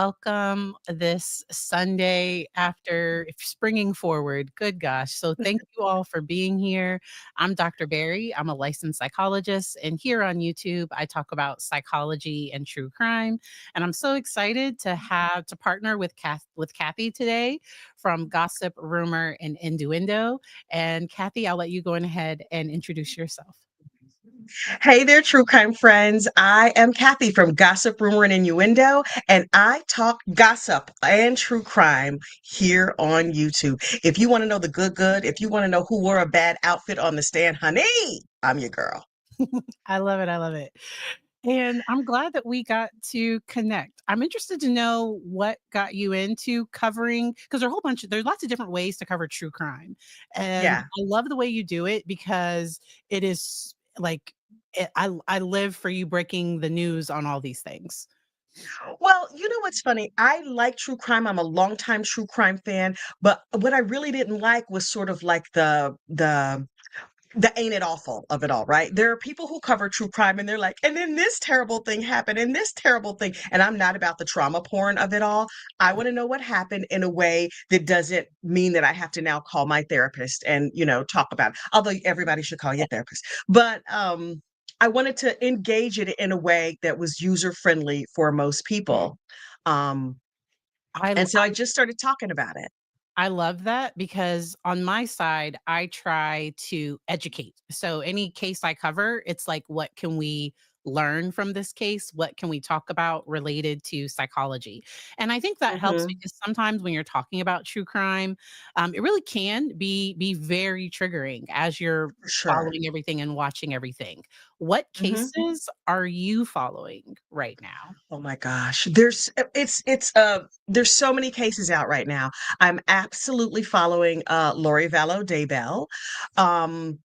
welcome this Sunday after springing forward. Good gosh. So, thank you all for being here. I'm Dr. Berry. I'm a licensed psychologist. And here on YouTube, I talk about psychology and true crime. And I'm so excited to have to partner with Kathy today from Gossip, Rumor, and Innuendo. And Kathy, I'll let you go ahead and introduce yourself. Hey there, true crime friends. I am Kathy from Gossip, Rumor, and Innuendo, and I talk gossip and true crime here on YouTube. If you want to know the good, if you want to know who wore a bad outfit on the stand, honey, I'm your girl. I love it. I love it. And I'm glad that we got to connect. I'm interested to know what got you into covering because there's lots of different ways to cover true crime. And Yeah. I love the way you do it because it is like I live for you breaking the news on all these things. Well, you know what's funny? I like true crime. I'm a longtime true crime fan, but what I really didn't like was sort of like the ain't it awful of it all, right? There are people who cover true crime and they're like, and then this terrible thing happened and this terrible thing. And I'm not about the trauma porn of it all. I want to know what happened in a way that doesn't mean that I have to now call my therapist and, talk about it. Although everybody should call your therapist. But I wanted to engage it in a way that was user friendly for most people. Um, I and so I just started talking about it. I love that because on my side, I try to educate. So any case I cover, it's like, what can we learn from this case? What can we talk about related to psychology? And I think that helps Hmm. because sometimes when you're talking about true crime, it really can be very triggering as you're For sure. following everything and watching everything. What Hmm. cases are you following right now? Oh my gosh. There's so many cases out right now. I'm absolutely following Lori Vallow Daybell. Um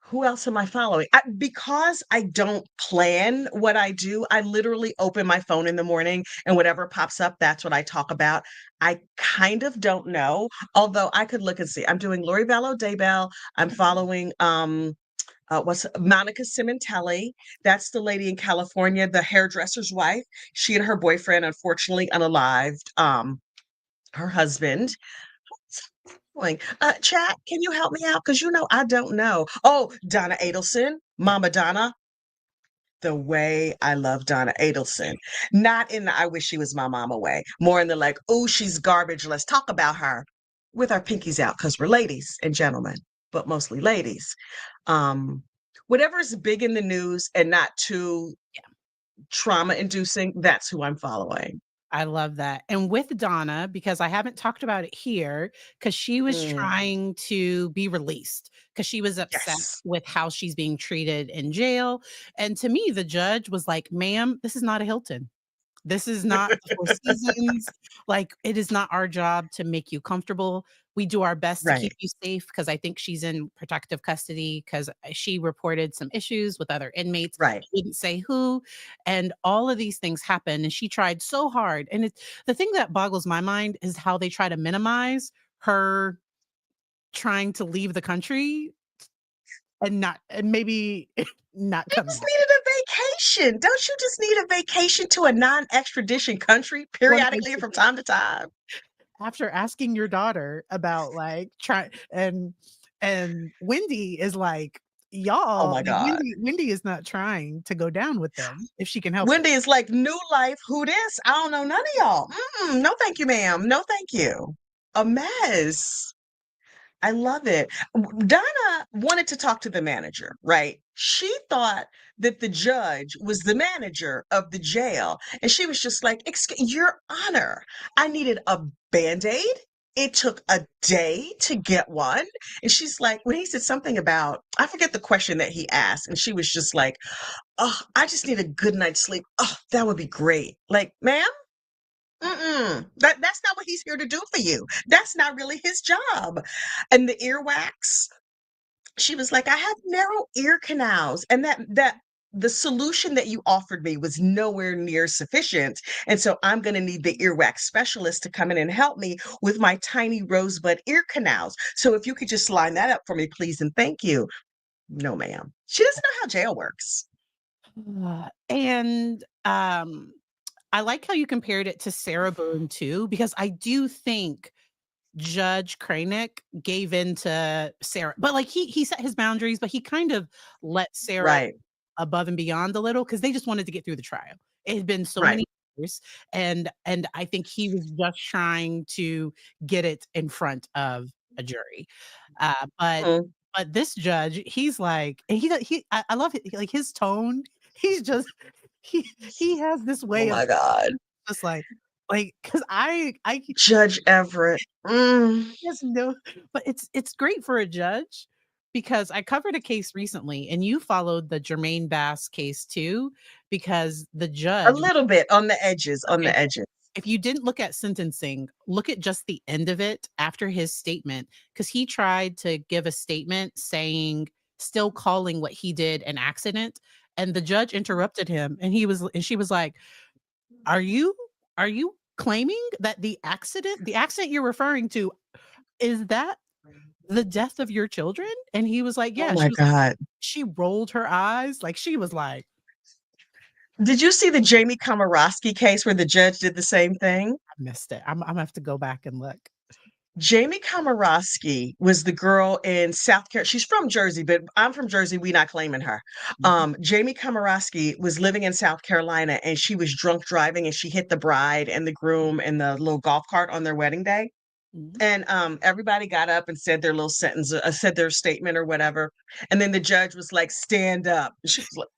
who else am I following? Because I don't plan what I do, I literally open my phone in the morning and whatever pops up, that's what I talk about. I kind of don't know, although I could look and see. I'm doing Lori Vallow Daybell. I'm following what's Monica Simontelli. That's the lady in California, the hairdresser's wife. She and her boyfriend, unfortunately unalived, her husband. Chat, can you help me out? Because I don't know. Oh, Donna Adelson, Mama Donna. The way I love Donna Adelson. Not in the I wish she was my mama way, more in the like, oh, she's garbage. Let's talk about her with our pinkies out because we're ladies and gentlemen, but mostly ladies. Um, Whatever is big in the news and not too trauma inducing, that's who I'm following. I love that. And with Donna, because I haven't talked about it here, because she was Mm, trying to be released because she was upset yes. with how she's being treated in jail. And to me, the judge was like, ma'am, this is not a Hilton. This is not the Four Seasons. Like, it is not our job to make you comfortable. We do our best to keep Right. you safe because I think she's in protective custody because she reported some issues with other inmates. Right. Didn't say who, and all of these things happen, and she tried so hard, and it's the thing that boggles my mind is how they try to minimize her trying to leave the country and maybe not You coming just back. needed a vacation. Don't you just need a vacation to a non-extradition country Well, periodically from time to time? after asking your daughter about like try and Wendy is like, Oh y'all, my like God. Wendy is not trying to go down with them if she can help it. Wendy is like, new life, who this? I don't know none of y'all. No, thank you, ma'am. No, thank you. A mess. I love it. Donna wanted to talk to the manager, right? She thought that the judge was the manager of the jail. And she was just like, Your Honor, I needed a band aid. It took a day to get one. And she's like, when he said something about, I forget the question that he asked. And she was just like, oh, I just need a good night's sleep. Oh, that would be great. Like, ma'am? Mm-mm. That's not what he's here to do for you. That's not really his job. And the earwax, she was like, I have narrow ear canals, and that the solution that you offered me was nowhere near sufficient. And so I'm going to need the earwax specialist to come in and help me with my tiny rosebud ear canals. So if you could just line that up for me, please, and thank you. No, ma'am. She doesn't know how jail works. And I like how you compared it to Sarah Boone too, because I do think Judge Cranick gave in to Sarah, but, like, he set his boundaries, but he kind of let Sarah Right, above and beyond a little because they just wanted to get through the trial. It had been so right. many years, and I think he was just trying to get it in front of a jury. Uh, but Mhm. but this judge, he's like and I love it, like, his tone, he's just he has this Oh way of my god. just like, because I Judge Everett. Mm. Yes, no, but it's great for a judge because I covered a case recently and you followed the Jermaine Bass case too, because the A judge little bit on the edges, on okay, the edges. if you didn't look at sentencing, look at just the end of it after his statement, because he tried to give a statement saying still calling what he did an accident, and the judge interrupted him, and she was like, "Are you claiming that the accident you're referring to, is that the death of your children?" And he was like, Oh "Yeah." my She was like god. she rolled her eyes, like, she was like, Did you see the Jamie Komorowski case where the judge did the same thing? "I missed it. Imma have to go back and look." Jamie Komorowski was the girl in South Carolina. She's from Jersey, but I'm from Jersey. We not claiming her. Mhm, Jamie Komorowski was living in South Carolina and she was drunk driving and she hit the bride and the groom in the little golf cart on their wedding day. mhm. And everybody got up and said their little sentence, said their statement or whatever. And then the judge was like, stand up. She was like,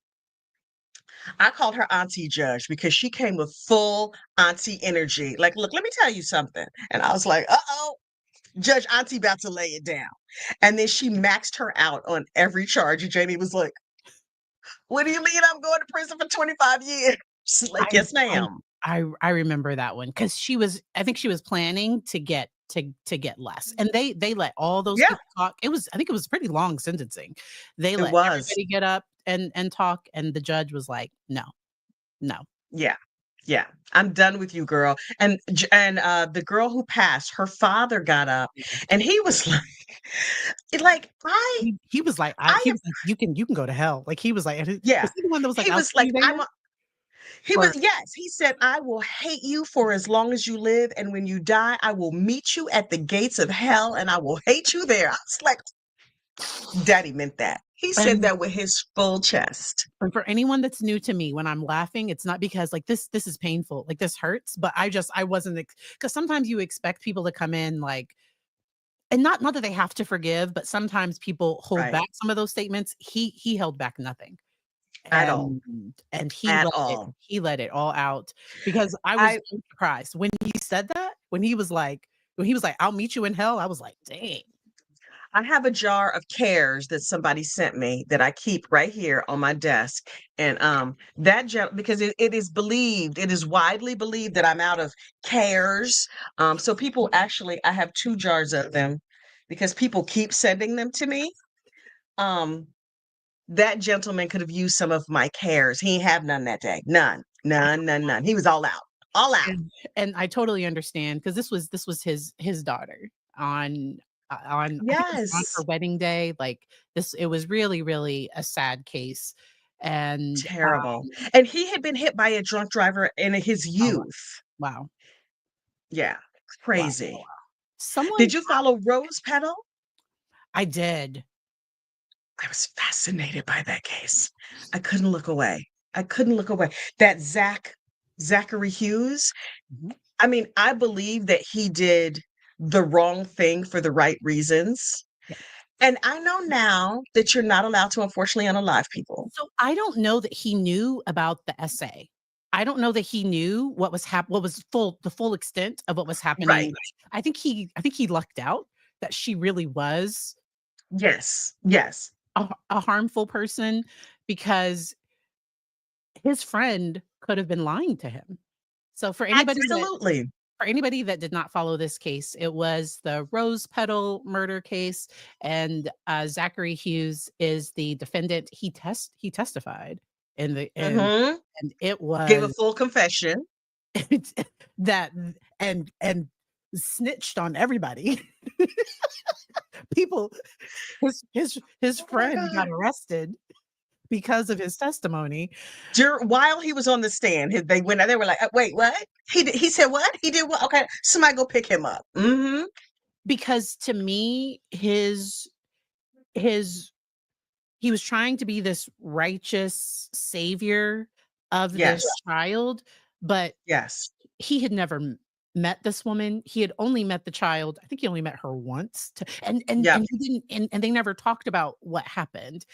I called her auntie judge because she came with full auntie energy. Like, look, let me tell you something. And I was like, uh-oh. Judge Auntie about to lay it down. And then she maxed her out on every charge. And Jamie was like, what do you mean I'm going to prison for 25 years? She's like, I yes, I ma'am. I remember that one because I think she was planning to get less, and they let all those Yeah, people talk. I think it was pretty long sentencing. They it let was. everybody get up and talk, and the judge was like, "No, no." Yeah. Yeah. I'm done with you, girl. And the girl who passed, her father got up and he was like He was like, I "You can go to hell." Like, he was like yeah. was he the one that was like, He "I'll was see like, you there?" he was Or yes, he said, I will hate you for as long as you live, and when you die, I will meet you at the gates of hell and I will hate you there. I was like, Daddy meant that. He said and that with his full chest. and for anyone that's new to me, when I'm laughing, it's not because, like, this is painful, like, this hurts, but I wasn't because sometimes you expect people to come in, like and not that they have to forgive, but sometimes people hold Right. back some of those statements. He held back nothing, At all. and At all. he let it all out because I was I so surprised when he said that, when he was like, "I'll meet you in hell," I was like, "Dang." I have a jar of cares that somebody sent me that I keep right here on my desk. And because it is believed, it is widely believed that I'm out of cares. So people actually I have two jars of them because people keep sending them to me. Um, that gentleman could have used some of my cares. He ain't have none that day. None. None, none, none. He was all out. All out. And I totally understand because this was his daughter on I think it was on her Yes. wedding day, like, it was really, really a sad case, and, Terrible. And he had been hit by a drunk driver in his oh, wow. youth. Wow. Yeah, Wow. crazy. Someone Did you follow Rose Petal? I did. I was fascinated by that case. I couldn't look away. I couldn't look away. That Zachary Hughes, Mhm. I mean, I believe that he did the wrong thing for the right reasons. Yeah. And I know now that you're not allowed to, unfortunately, unalive people. So, I don't know that he knew about the essay. I don't know that he knew what was the full extent of what was happening. Right. I think he lucked out that she really was Yes. Yes. a harmful person because his friend could have been lying to him. So Absolutely. for anybody that did not follow this case, it was the Rose Petal murder case, and, Zachary Hughes is the defendant. He testified in the in Mhm. and it Give a was full confession. it's that and snitched on everybody. People his Oh my friend got god. arrested because of his testimony. While he was on the stand, they were like, "Wait, what? He said what? He did what? Okay, somebody go pick him up." Mhm. Because to me, his he was trying to be this righteous savior of this Yes. child, but Yes. he had never met this woman. He had only met the child. I think he only met her once to, Yep. and he didn't and they never talked about what happened.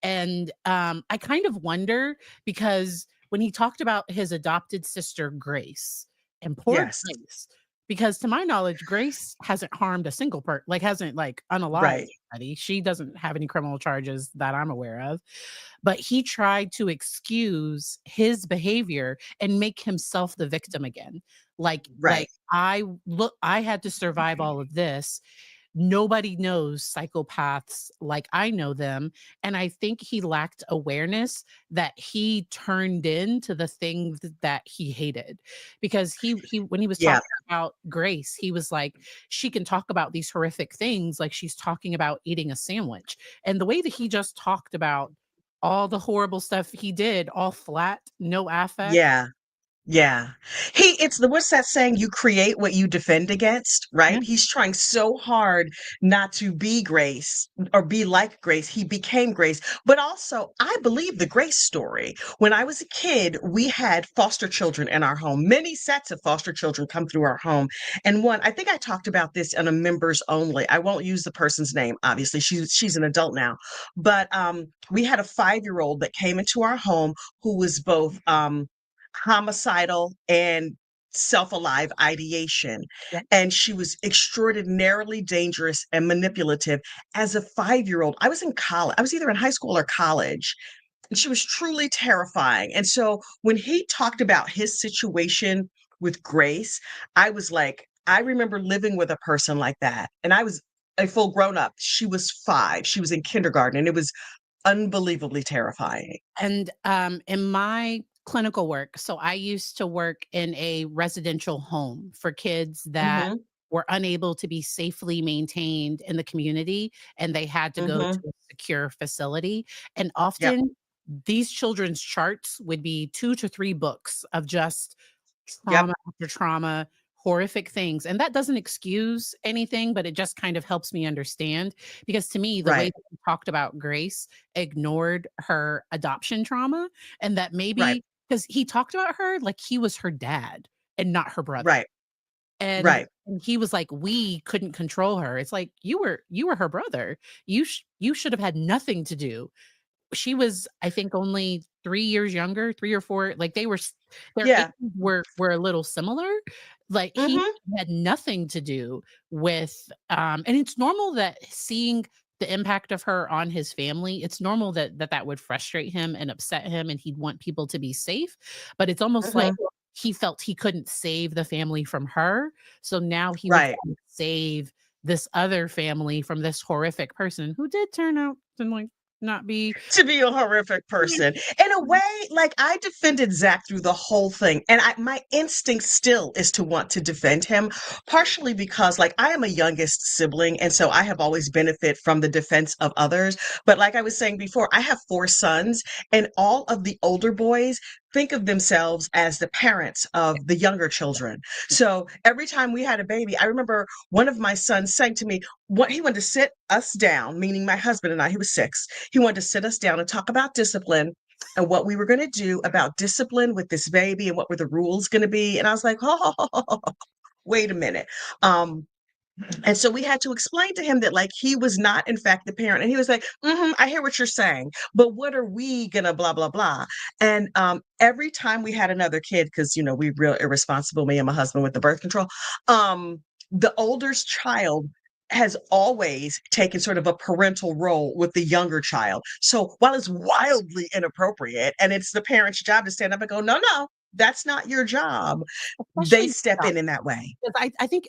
And, I kind of wonder because when he talked about his adopted sister, Grace, and poor Yes. Grace, because to my knowledge, Grace hasn't harmed a single like, hasn't, like, unalived Right. anybody. She doesn't have any criminal charges that I'm aware of, but he tried to excuse his behavior and make himself the victim again. Right. I had to survive all of this. Nobody knows psychopaths like I know them, and I think he lacked awareness that he turned into the thing that he hated, because he when he was Yeah. talking about Grace, he was like, "She can talk about these horrific things like she's talking about eating a sandwich," and the way that he just talked about all the horrible stuff he did, all flat, no affect. Yeah. Yeah. What's that saying? You create what you defend against, Yeah. right? He's trying so hard not to be Grace or be like Grace. He became Grace. But also, I believe the Grace story. When I was a kid, we had foster children in our home. Many sets of foster children come through our home. And one, I think I talked about this on a members only. I won't use the person's name, obviously. She's an adult now. But we had a 5-year-old that came into our home who was both homicidal and self-alive ideation. Yeah. And she was extraordinarily dangerous and manipulative as a 5-year-old. I was in college. I was either in high school or college. And she was truly terrifying. And so when he talked about his situation with Grace, I was like, I remember living with a person like that. And I was a full grown up. She was 5. She was in kindergarten, and it was unbelievably terrifying. And, in my clinical work, so I used to work in a residential home for kids that Mhm. were unable to be safely maintained in the community, and they had to go to Mhm. a secure facility, and Yep. often these children's charts would be 2 to 3 books of just Yep. trauma after trauma, horrific things, and that doesn't excuse anything, but it just kind of helps me understand, because to me, the way Right. that we talked about Grace ignored her adoption trauma, and that Right. maybe because he talked about her like he was her dad and not her brother. Right. And Right. he was like, "We couldn't control her." It's like, "You were her brother. You should have had nothing to do." She was, I think, only 3 years younger, 3 or 4, like, they were their ages Yeah. were a little similar. Like, he Mhm. had nothing to do with, and it's normal that seeing the impact of her on his family, it's normal that would frustrate him and upset him, and he'd want people to be safe, but it's almost like Mhm. he felt he couldn't save the family from her, so now he was Right. trying to save this other family from this horrific person who did turn out to, like, not be. To be a horrific Yeah. person. In a way, like, I defended Zach through the whole thing, and my instinct still is to want to defend him, partially because, like, I am a youngest sibling, and so I have always benefit from the defense of others. But like I was saying before, I have 4 sons, and all of the older boys think of themselves as the parents of the younger children. So every time we had a baby, I remember one of my sons saying to me, what he wanted to sit us down, meaning my husband and I, he was 6. He wanted to sit us down and talk about discipline and what we were going to do about discipline with this baby and what were the rules going to be. And I was like, oh, wait a minute. Um, and so we had to explain to him that, like, he was not, in fact, the parent. And he was like, I hear what you're saying, but what are we gonna blah, blah, blah. And every time we had another kid, because, we real irresponsible, me and my husband with the birth control, the older's child has always taken sort of a parental role with the younger child. So while it's wildly inappropriate and it's the parent's job to stand up and go, no, no, that's not your job, they Especially step in that way. 'cause I think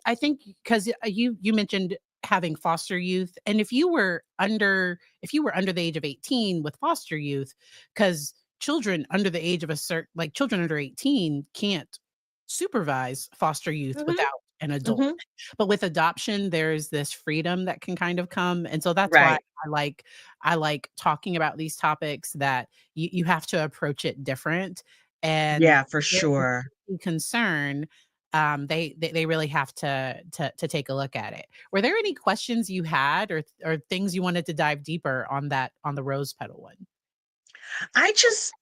'cause, you mentioned having foster youth, and if you were under the age of 18 with foster youth, because children under the age of a certain like, children under 18 can't supervise foster youth Mhm, without an adult. mhm. But with adoption, there's this freedom that can kind of come, and so that's why Right. I like I like talking about these topics that you have to approach it different, and Yeah, for if there's sure. any concern, they really have to take a look at it. Were there any questions you had or things you wanted to dive deeper on the rose petal one? I just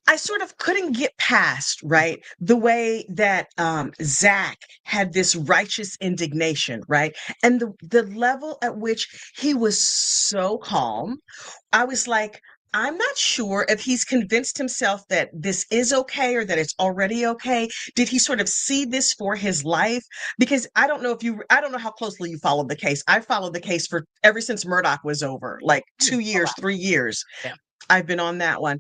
I sort of couldn't get past, right, the way that, Zach had this righteous indignation, right? And the level at which he was so calm. I was like, I'm not sure if he's convinced himself that this is okay or that it's already okay. Did he sort of see this for his life? Because I don't know how closely you followed the case. I followed the case for ever since Murdoch was over, like Ooh, 2 oh, years, wow. 3 years. Yeah. I've been on that one.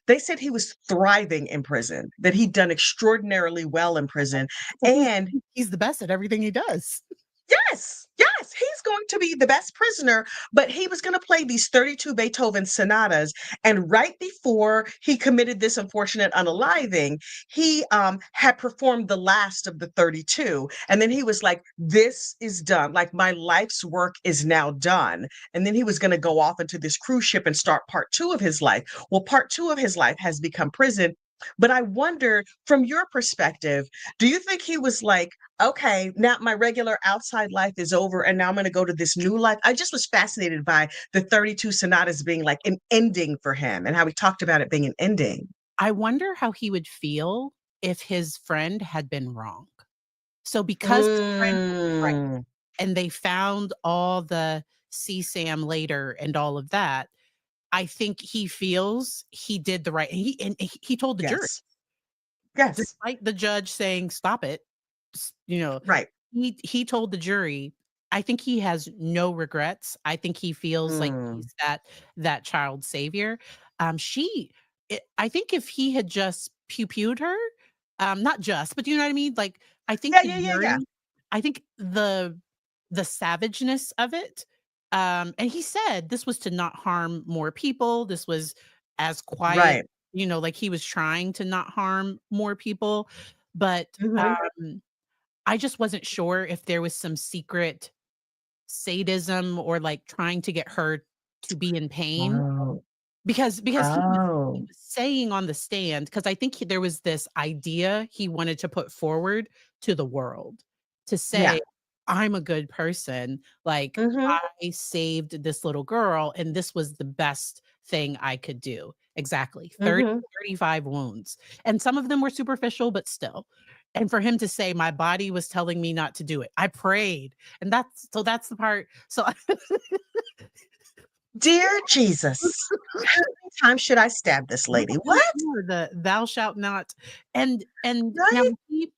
They said he was thriving in prison, that he'd done extraordinarily well in prison, So and he's the best at everything he does. yes, yes, he's going to be the best prisoner, but he was gonna play these 32 Beethoven sonatas, and right before he committed this unfortunate unaliving, he, had performed the last of the 32, and then he was like, "This is done, like, my life's work is now done," and then he was gonna go off into this cruise ship and start part 2 of his life. Well, part 2 of his life has become prison, but I wonder, from your perspective, do you think he was like, okay, now my regular outside life is over and now I'm going to go to this new life? I just was fascinated by the 32 sonatas being like an ending for him and how he talked about it being an ending. I wonder how he would feel if his friend had been wrong. So because his friend was right Mm, and they found all the CSAM later and all of that, I think he feels he did the right and he told the jury, yes. Yes. despite the judge saying, "Stop it," you know, Right. he told the jury, I think he has no regrets. I think he feels like Mm. he's that child savior. She I think if he had just pew-pewed her, not just, but you know what I mean? Like, I think Yeah, the yeah, yeah, yeah. jury I think the savageness of it, and he said this was to not harm more people. This was as quiet, Right. like he was trying to not harm more people, but, Mhm. I just wasn't sure if there was some secret sadism or, like, trying to get her to be in pain Oh. because he Oh. was saying on the stand, because I think there was this idea he wanted to put forward to the world to say, Yeah. "I'm a good person, like, Mhm. I saved this little girl, and this was the best thing I could do." Exactly, 30, Mhm. 35 wounds, and some of them were superficial, but still. And for him to say, "My body was telling me not to do it. I prayed." And that's the part so Dear Jesus, how many times should I stab this more lady? and What? more, the "Thou shalt not." And now Right? he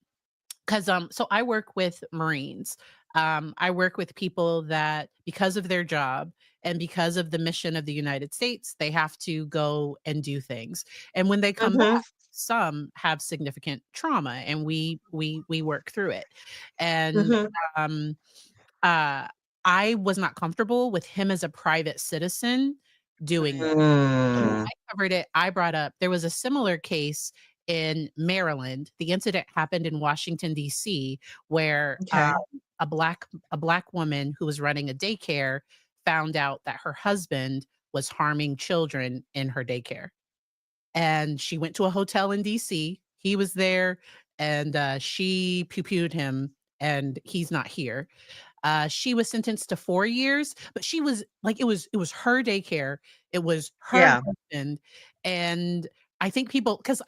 'cause, so I work with Marines. I work with people that because of their job and because of the mission of the United States, they have to go and do things. And when they come back, Mhm. some have significant trauma and we work through it. And, Mhm. um, uh, I was not comfortable with him as a private citizen doing this. So when Mm. I covered it, I brought up there was a similar case in Maryland. The incident happened in Washington, DC, where, Okay. a black woman who was running a daycare found out that her husband was harming children in her daycare. And she went to a hotel in DC. He was there, and, she pew-pewed him, and he's not here. She was sentenced to 4 years, but she was like, it was her daycare, it was her Yeah. husband, and I think people, because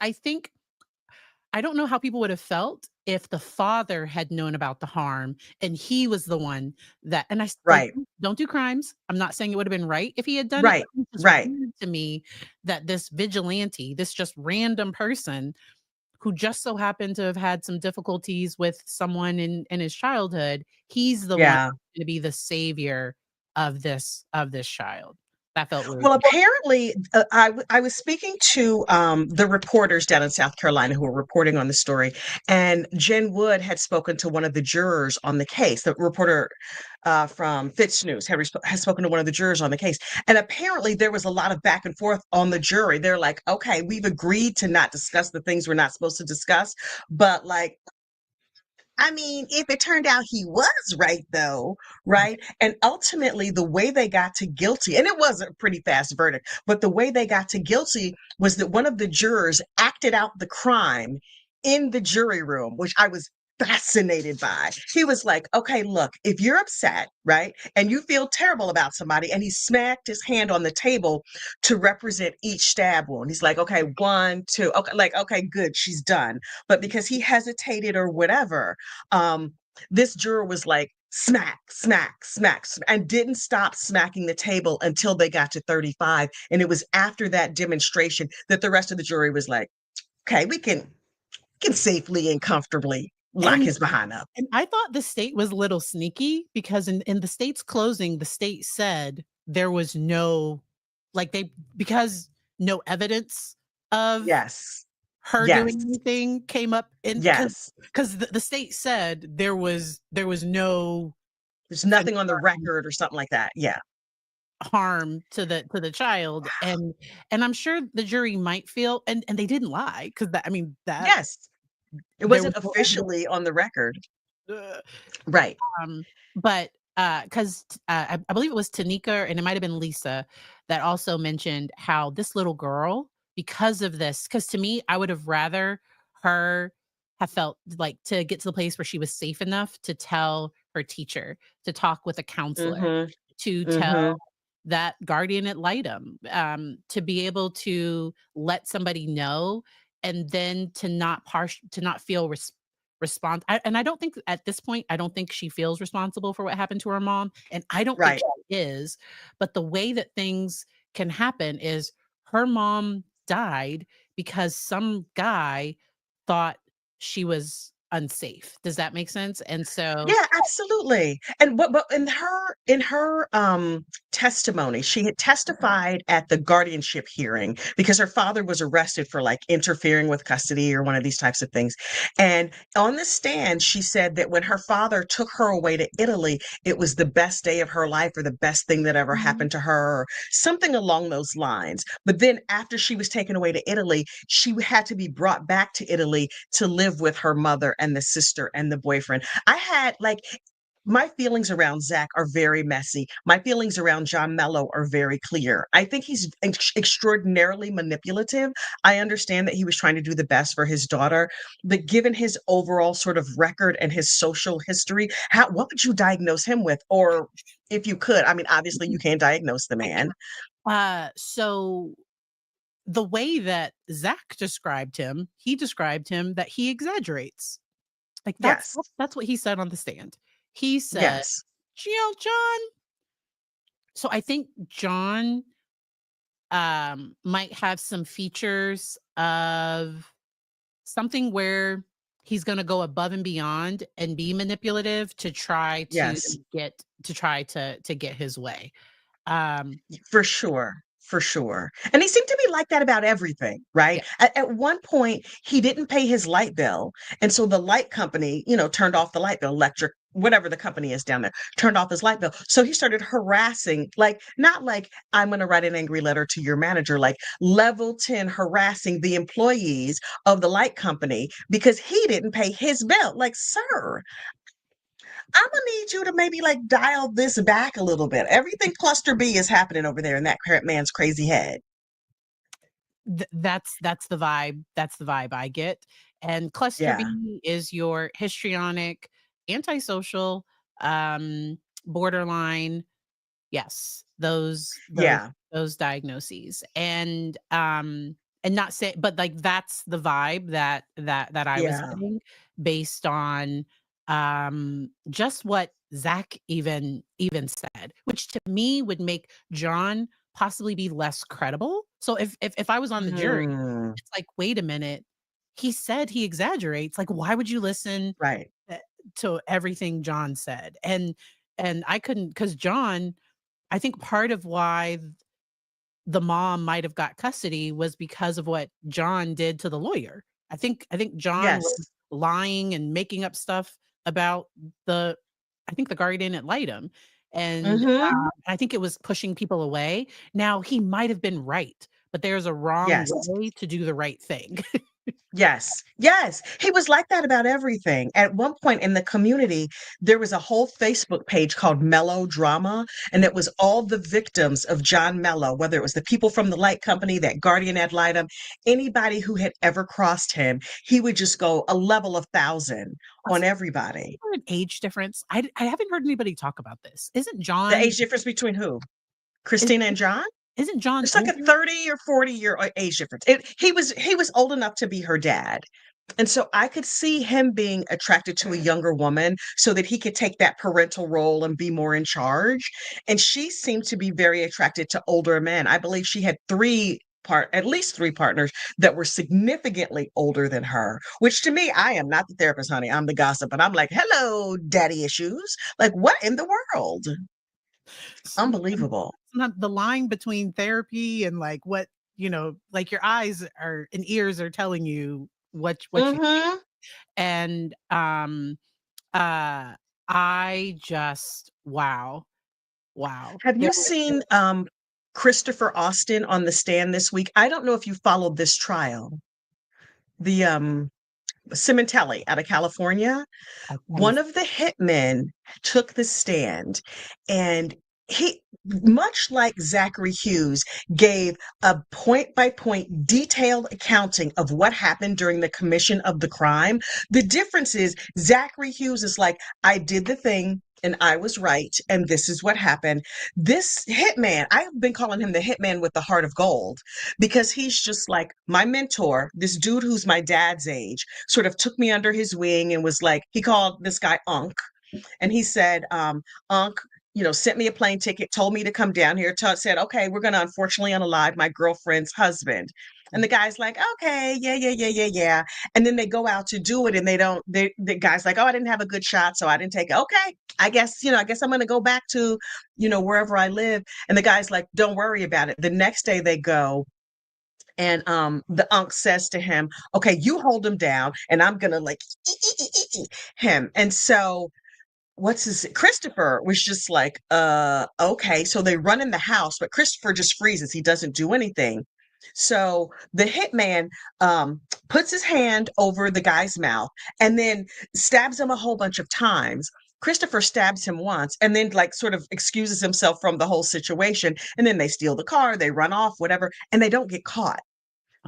I don't know how people would have felt if the father had known about the harm and he was the one that and I s Right. don't do crimes. I'm not saying it would have been right if he had done it, Right. but it's just Right. weird to me that this vigilante, this just random person who just so happened to have had some difficulties with someone in his childhood, he's the one Yeah. to be the savior of this child. That felt weird Well, to me. apparently, I was speaking to the reporters down in South Carolina who were reporting on the story, and Jen Wood had spoken to one of the jurors on the case. The reporter from Fitz News has spoken to one of the jurors on the case, and apparently there was a lot of back and forth on the jury. They're like, "Okay, we've agreed to not discuss the things we're not supposed to discuss, but like." I mean, if it turned out he was right, though, right? And ultimately, the way they got to guilty, and it was a pretty fast verdict, but the way they got to guilty was that one of the jurors acted out the crime in the jury room, which I was fascinated by. He was like, okay, look, if you're upset, right, and you feel terrible about somebody, and he smacked his hand on the table to represent each stab wound. He's like, okay, one, two, okay, like, okay, good, she's done. But because he hesitated or whatever, um, this juror was like, smack, smack, smack, and didn't stop smacking the table until they got to 35. And it was after that demonstration that the rest of the jury was like, okay, we can safely and comfortably lock And his behind up. and I thought the state was a little sneaky because in the state's closing, the state said there was no like they because no evidence of Yes. her Yes. doing anything came up in Yes. because the state said there was no There's confirmed nothing on the record or something like that. Yeah. harm to the child, and I'm sure the jury might feel and they didn't lie because that I mean, that Yes. It there was wasn't no evidence. officially on the record. uh, Right. but, 'cause, I believe it was Tanika and it might have been Lisa that also mentioned how this little girl, because of this, because to me, I would have rather her have felt like to get to the place where she was safe enough to tell her teacher, to talk with a counselor, Mhm. to tell Mhm. that guardian ad litem, to be able to let somebody know and then to not feel and I don't think at this point, I don't think she feels responsible for what happened to her mom, and I don't think Right. she is, but the way that things can happen is her mom died because some guy thought she was unsafe. Does that make sense? And so Yeah, absolutely. And but in her testimony, she had testified at the guardianship hearing because her father was arrested for like interfering with custody or one of these types of things. And on the stand, she said that when her father took her away to Italy, it was the best day of her life or the best thing that ever Mhm. happened to her, or something along those lines. But then after she was taken away to Italy, she had to be brought back to Italy to live with her mother and the sister and the boyfriend. I had like my feelings around Zach are very messy. My feelings around John Mello are very clear. I think he's extraordinarily manipulative. I understand that he was trying to do the best for his daughter, but given his overall sort of record and his social history, what would you diagnose him with? Or if you could, I mean, obviously you can't diagnose the I man. so the way that Zach described him, he described him that he exaggerates. Like, Yes. that's what he said on the stand. He said, Yes. "You know, John." So I think John, might have some features of something where he's gonna go above and beyond and be manipulative to try to Yes. get his way. Um, For sure, for sure. And he seemed to be like that about everything, yeah. right? At one point, he didn't pay his light bill. And so the light company, turned off the light bill, electric, whatever the company is down there, turned off his light bill. So he started harassing, like, not like, I'm going to write an angry letter to your manager, like level 10 harassing the employees of the light company because he didn't pay his bill. Like, sir, I'm gonna need you to maybe like dial this back a little bit. Everything cluster B is happening over there in that man's crazy head. That's the vibe I get, and cluster Yeah, B is your histrionic, antisocial, borderline. Yes, yeah, those diagnoses, and not say but, like, that's the vibe that I was yeah. getting based on, just what Zach even said, which to me would make John possibly be less credible. So if I was on the jury, Mhm. it's like, "Wait a minute, he said he exaggerates, like, why would you listen, Right. eh, to everything John said?" And I couldn't not because John I think part of why the mom might have got custody was because of what John did to the lawyer. I think John was Yes. lying and making up stuff about the I think the guardian ad litem, and, Mhm. I think it was pushing people away. Now he might have been right, but there's a wrong Yes. way to do the right thing. Yes, yes. He was like that about everything. At one point in the community, there was a whole Facebook page called Melodrama, and it was all the victims of John Mello, whether it was the people from the light company, that guardian ad litem, anybody who had ever crossed him, he would just go a level of thousand on Is everybody. there an age difference? I haven't heard anybody talk about this. The age difference between who? is Christina and John? isn't John It's like a older? 30 or 40-year age difference. He was old enough to be her dad. And so I could see him being attracted to a younger woman so that he could take that parental role and be more in charge. And she seemed to be very attracted to older men. I believe she had at least three partners that were significantly older than her, which to me, I am not the therapist, honey. I'm the gossip. And I'm like, hello, daddy issues. Like, what in the world? And Unbelievable. it's not the line between therapy and, like, what, like, your eyes are and ears are telling you what you Hmm. and, uh, I just wow, wow. Have There you there seen, Christopher Austin on the stand this week? I don't know if you followed this trial. The, Simontelli out of California, I one of the hitmen took the stand, and he, much like Zachary Hughes, gave a point by point detailed accounting of what happened during the commission of the crime. The difference is Zachary Hughes is like, I did the thing and I was right, and this is what happened. This hitman, I've been calling him the hitman with the heart of gold because he's just like my mentor, this dude who's my dad's age, sort of took me under his wing and was like, he called this guy Unc. And he said, Unc, sent me a plane ticket, told me to come down here, said, okay, we're going to unfortunately unalive my girlfriend's husband. And the guy's like, okay, yeah, yeah, yeah, yeah, yeah. And then they go out to do it and the guy's like, oh, I didn't have a good shot, so I didn't take it. Okay, I guess I'm going to go back to, wherever I live. And the guy's like, don't worry about it. The next day they go, and the unc says to him, okay, you hold him down and I'm gonna like him. And so Christopher was just like, okay. So they run in the house, but Christopher just freezes. He doesn't do anything. So the hitman puts his hand over the guy's mouth and then stabs him a whole bunch of times. Christopher stabs him once and then like sort of excuses himself from the whole situation. And then they steal the car, they run off, whatever, and they don't get caught.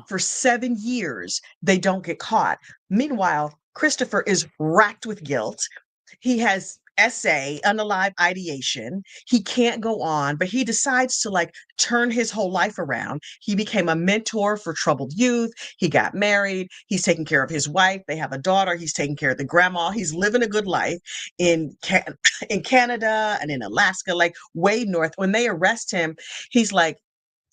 For 7 years, they don't get caught. Meanwhile, Christopher is racked with guilt. He has unalive ideation. He can't go on, but he decides to like turn his whole life around. He became a mentor for troubled youth. He got married. He's taking care of his wife. They have a daughter. He's taking care of the grandma. He's living a good life in in Canada and in Alaska, like way north. When they arrest him, he's like,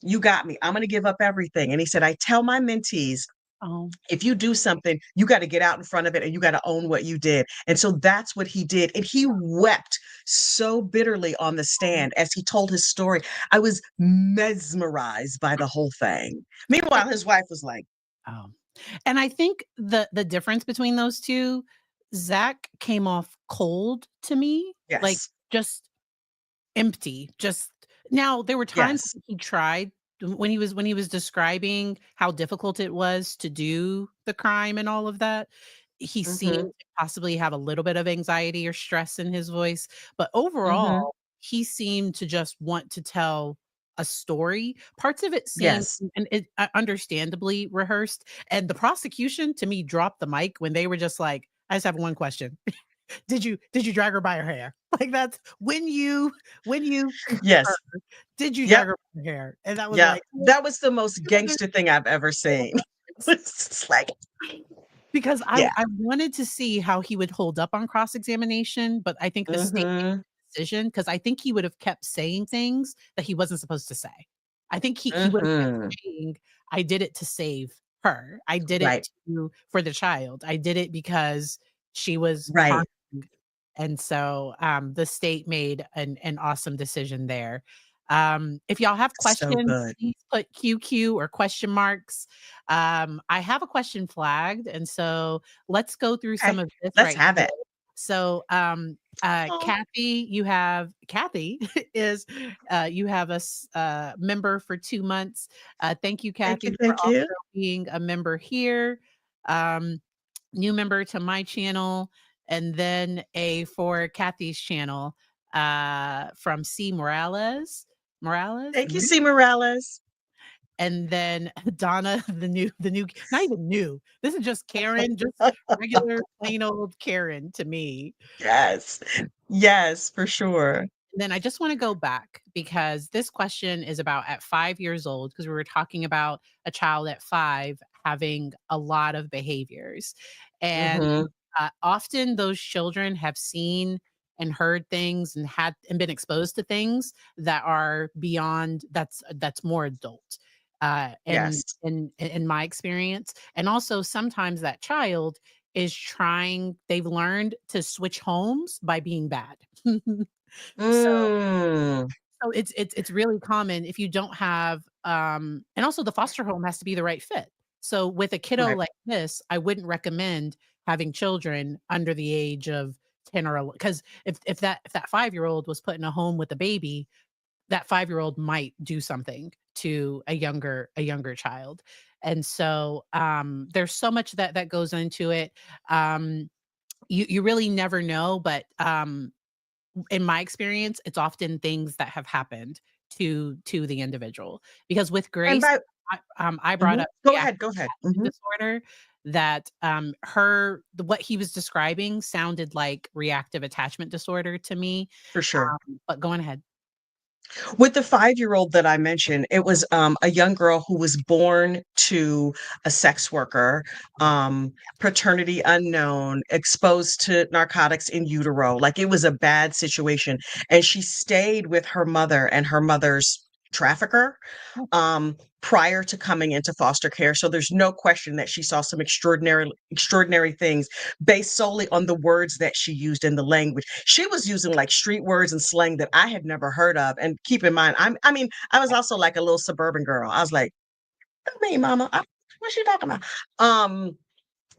you got me. I'm going to give up everything. And he said, I tell my mentees, oh, if you do something, you got to get out in front of it and you got to own what you did. And so that's what he did. And he wept so bitterly on the oh, stand as he told his story. I was mesmerized by the whole thing. and Meanwhile, his wife was like, oh, and I think the difference between those 2, Zach came off cold to me, like, yes, just empty, just now there were times yes. when he tried when he was describing how difficult it was to do the crime and all of that, he seemed Hmm. to possibly have a little bit of anxiety or stress in his voice, but Hmm. overall, he seemed to just want to tell a story. Parts of it seemed Yes. and it understandably rehearsed, and the prosecution to me dropped the mic when they were just like, "I just have one question. Did you drag her by her hair?" Like, that's when you her, Yes. did you drag Yep. her by her hair? And that was Yep. like, That was the most gangster thing I've ever seen. It's just like, because yeah. I wanted to see how he would hold up on cross-examination, but I think the state made Hmm. a decision because I think he would have kept saying things that he wasn't supposed to say. I think he would have kept Hmm. saying, "I did it to save her. I did Right. it for the child. I did it because she was harmed." Right. And so, the state made an awesome decision there. If y'all have So questions, good. please put QQ or question marks. I have a question flagged, and so let's go through some Okay. of this Let's right have here. it. So, Oh, Kathy is, you have a member for 2 months. Thank you, thank you, Kathy, for thank also you. being a member here. Um, New member to my channel, and then a for Kathy's channel, from C. Morales? Thank you, C. Morales. And then Donna, the new not even new. This is just Karen, just regular plain old Karen to me. Yes. Yes, for sure. Then I just wanna go back because this question is about at 5 years old, because we were talking about a child at 5 having a lot of behaviors. And, Mhm. often those children have seen and heard things and had and been exposed to things that are beyond that's more adult, Yes. in my experience. And also sometimes that child is trying they've learned to switch homes by being bad. So Mm. it's really common if you don't have, and also the foster home has to be the right fit. So with a kiddo Right. like this, I wouldn't recommend having children under the age of 10 or 11, because if that 5-year-old was put in a home with a baby, that 5-year-old might do something to a younger child. And so, there's so much that goes into it. You really never know, but, in my experience, it's often things that have happened to the individual. Because with And Grace, by I brought Mhm. up Go reactive ahead, go ahead. attachment Mhm. disorder that, what he was describing sounded like reactive attachment disorder to me, For sure. but go on ahead. With the five-year-old that I mentioned, it was, a young girl who was born to a sex worker, paternity unknown, exposed to narcotics in utero, like, it was a bad situation, and she stayed with her mother and her mother's trafficker, Oh, prior to coming into foster care, so there's no question that she saw some extraordinary things based solely on the words that she used in the language. She was using, like, street words and slang that I had never heard of, and keep in mind, I was also, like, a little suburban girl. I was like, "What you mean, mama? What's she talking about?" Um,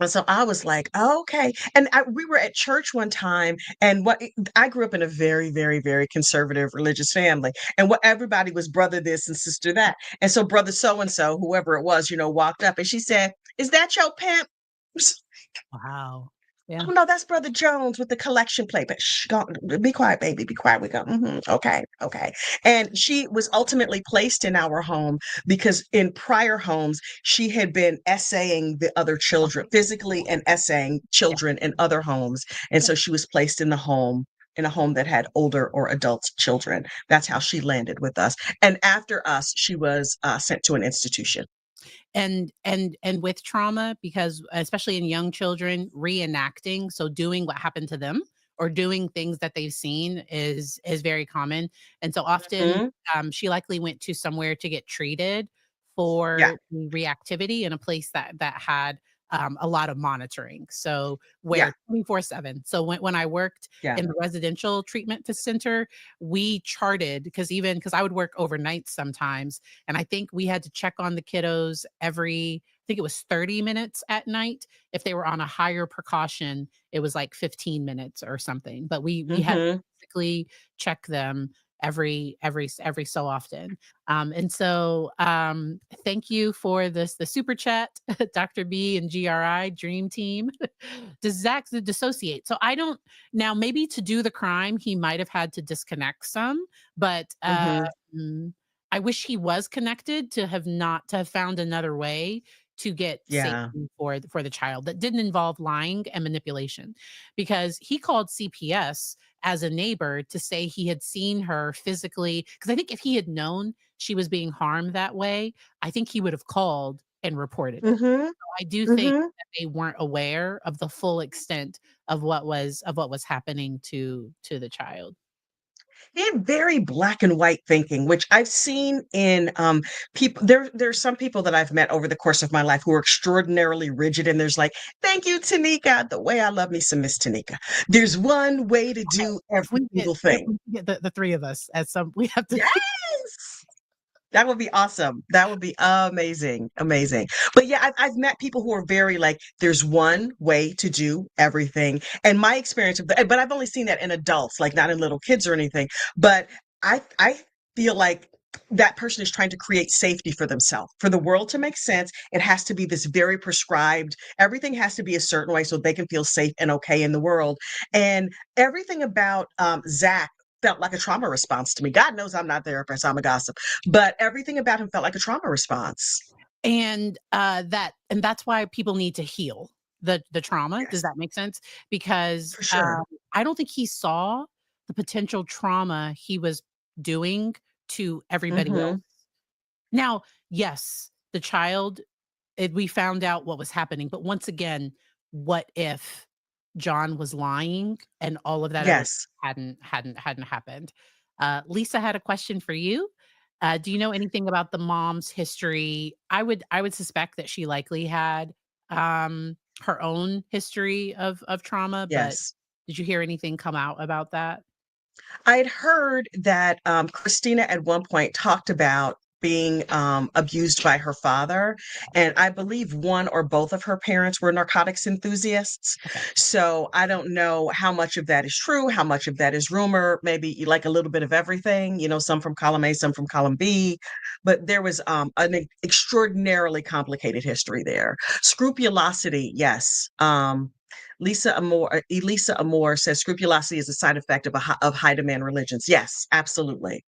and so I was like, "Oh, okay." And we were at church one time, and I grew up in a very, very, very conservative religious family, and what everybody was brother this and sister that. And so brother so and so, whoever it was, walked up, and she said, "Is that your pimp?" wow. Yeah. "Oh, no, that's Brother Jones with the collection plate." But shh, be quiet, baby, be quiet. We go, okay, okay. And she was ultimately placed in our home because in prior homes, she had been essaying the other children, physically and essaying Yeah. children in other homes. And so she was placed in a home that had older or adult children. That's how she landed with us. And after us, she was sent to an institution. And with trauma, because especially in young children, reenacting, so doing what happened to them or doing things that they've seen is very common. And so often, Mhm. she likely went to somewhere to get treated Yeah. for the reactivity in a place that had a lot of monitoring. So Yeah. where 24/7. So when I worked Yeah. in the residential treatment center, we charted because I would work overnight sometimes, and I think we had to check on the kiddos I think it was 30 minutes at night. If they were on a higher precaution, it was like 15 minutes or something. But we had to Mhm. basically check them every so often. And so thank you for the super chat, Dr. B and GRI Dream Team. Does Zach dissociate? So I don't now maybe to do the crime, he might have had to disconnect some, but Mhm. mm, I wish he was connected to have found another way to get Yeah. safety for the child that didn't involve lying and manipulation, because he called CPS as a neighbor to say he had seen her physically. Because I think if he had known she was being harmed that way, I think he would have called and reported it. Mhm. I do think Mhm. that they weren't aware of the full extent of what was happening to the child. He had very black and white thinking, which I've seen in people. There's some people that I've met over the course of my life who are extraordinarily rigid, and there's like, "Thank you, Tanika. The way I love me some Miss Tanika. There's one way to Okay, do every single thing." if we get the 3 of us at some we have to Yes. That would be awesome. That would be amazing, amazing. But yeah, I've met people who are very like, there's one way to do everything. And my experience of that, but I've only seen that in adults, like not in little kids or anything. But I feel like that person is trying to create safety for themselves. For the world to make sense, it has to be this very prescribed, everything has to be a certain way so they can feel safe and okay in the world. And everything about Zach felt like a trauma response to me. God knows I'm not a therapist, I'm a gossip, but everything about him felt like a trauma response. And that's why people need to heal the trauma. Does Yes, that make sense? Because for sure. I don't think he saw the potential trauma he was doing to everybody else. Hmm. Now, yes, the child, we found out what was happening, but once again, what if John was lying and all of that other Yes. hadn't happened? Lisa had a question for you. Do you know anything about the mom's history? I would suspect that she likely had her own history of trauma, but Yes. did you hear anything come out about that? I'd heard that Christina at one point talked about being abused by her father. And I believe one or both of her parents were narcotics enthusiasts. Okay. So I don't know how much of that is true, how much of that is rumor, maybe like a little bit of everything, some from column A, some from column B. But there was extraordinarily complicated history there. Scrupulosity, yes. Elisa Amore says scrupulosity is a side effect of high demand religions. Yes, absolutely.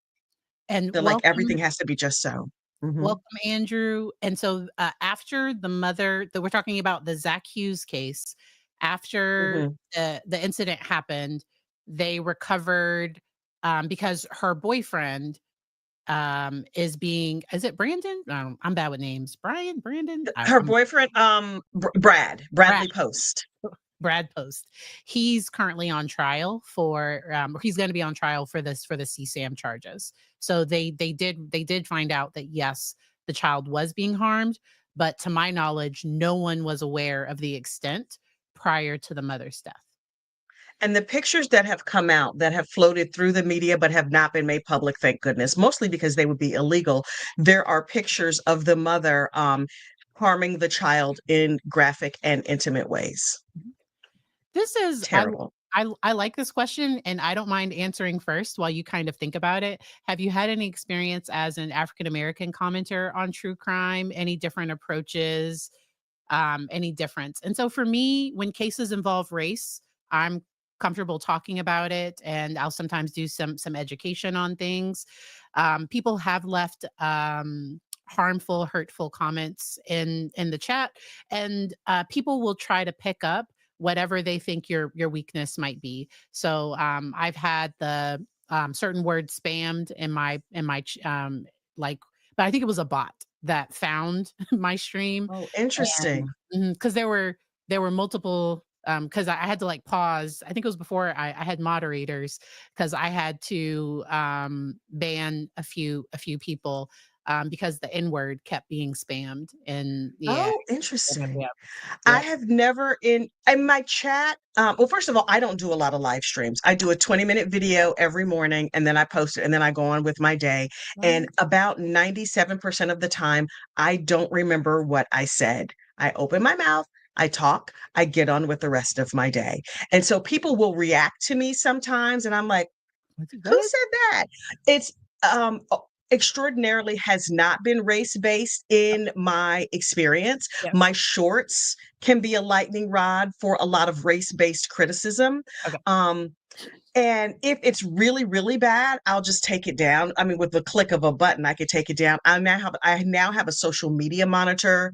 And Feel like everything has to be just so. Hmm. welcome, Andrew. And so, after the mother that we're talking about the Zach Hughes case, after Hmm. the incident happened, they recovered, because her boyfriend, is it Brandon? I'm bad with names. Brian, Brandon? Her I'm boyfriend, Brad. Bradley Post. Brad Post. He's currently on trial for he's going to be on trial for this for the CSAM charges. So they did find out that yes, the child was being harmed, but to my knowledge, no one was aware of the extent prior to the mother's death. And the pictures that have come out that have floated through the media but have not been made public, thank goodness, mostly because they would be illegal. There are pictures of the mother harming the child in graphic and intimate ways. This is Terrible. I like this question, and I don't mind answering first while you kind of think about it. Have you had any experience as an African American commenter on true crime? Any different approaches? Any difference? And so for me, when cases involve race, I'm comfortable talking about it, and I'll sometimes do some education on things. People have left harmful, hurtful comments in the chat, and people will try to pick up whatever they think your weakness might be. So I've had the certain words spammed like, but I think it was a bot that found my stream, Oh, and interesting. because there were multiple, because I had to like pause. I think it was before I had moderators, because I had to ban a few people, because the N word kept being spammed. And yeah, Oh, yep, interesting. yep, I yep. have never in my chat. Well, first of all, I don't do a lot of live streams. I do a 20-minute video every morning and then I post it and then I go on with my day. And Right. about 97% of the time, I don't remember what I said. I open my mouth, I talk, I get on with the rest of my day. And so people will react to me sometimes and I'm like, Was it who good? said that? It's extraordinarily has not been race based in my experience. Yep. My shorts can be a lightning rod for a lot of race based criticism. Okay. Um, and if it's really, really bad, I'll just take it down. I mean, with the click of a button, I could take it down. I now have a social media monitor,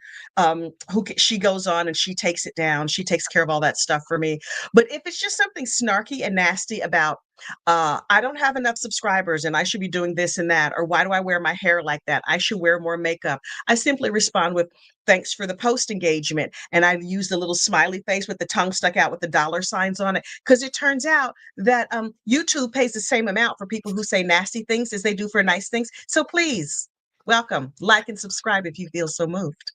she goes on and she takes it down. She takes care of all that stuff for me. But if it's just something snarky and nasty about, I don't have enough subscribers and I should be doing this and that, or why do I wear my hair like that? I should wear more makeup. I simply respond with, thanks for the post engagement. And I use the little smiley face with the tongue stuck out with the dollar signs on it. Because it turns out that YouTube pays the same amount for people who say nasty things as they do for nice things. So please, welcome, like and subscribe if you feel so moved.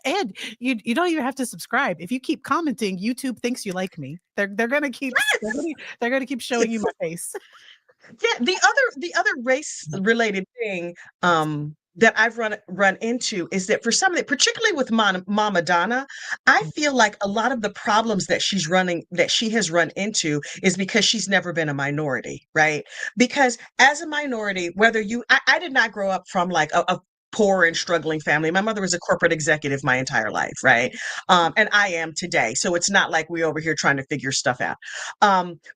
And you don't even have to subscribe. If you keep commenting, YouTube thinks you like me. They're gonna keep they're gonna keep showing you my face. Yeah, the other race related thing, Yes. that I've run into is that for some that particularly with Mama Donna, I feel like a lot of the problems that she has run into is because she's never been a minority, right? Because as a minority, whether I did not grow up from like a poor and struggling family. My mother was a corporate executive my entire life, right? And I am today. So it's not like we're over here trying to figure stuff out.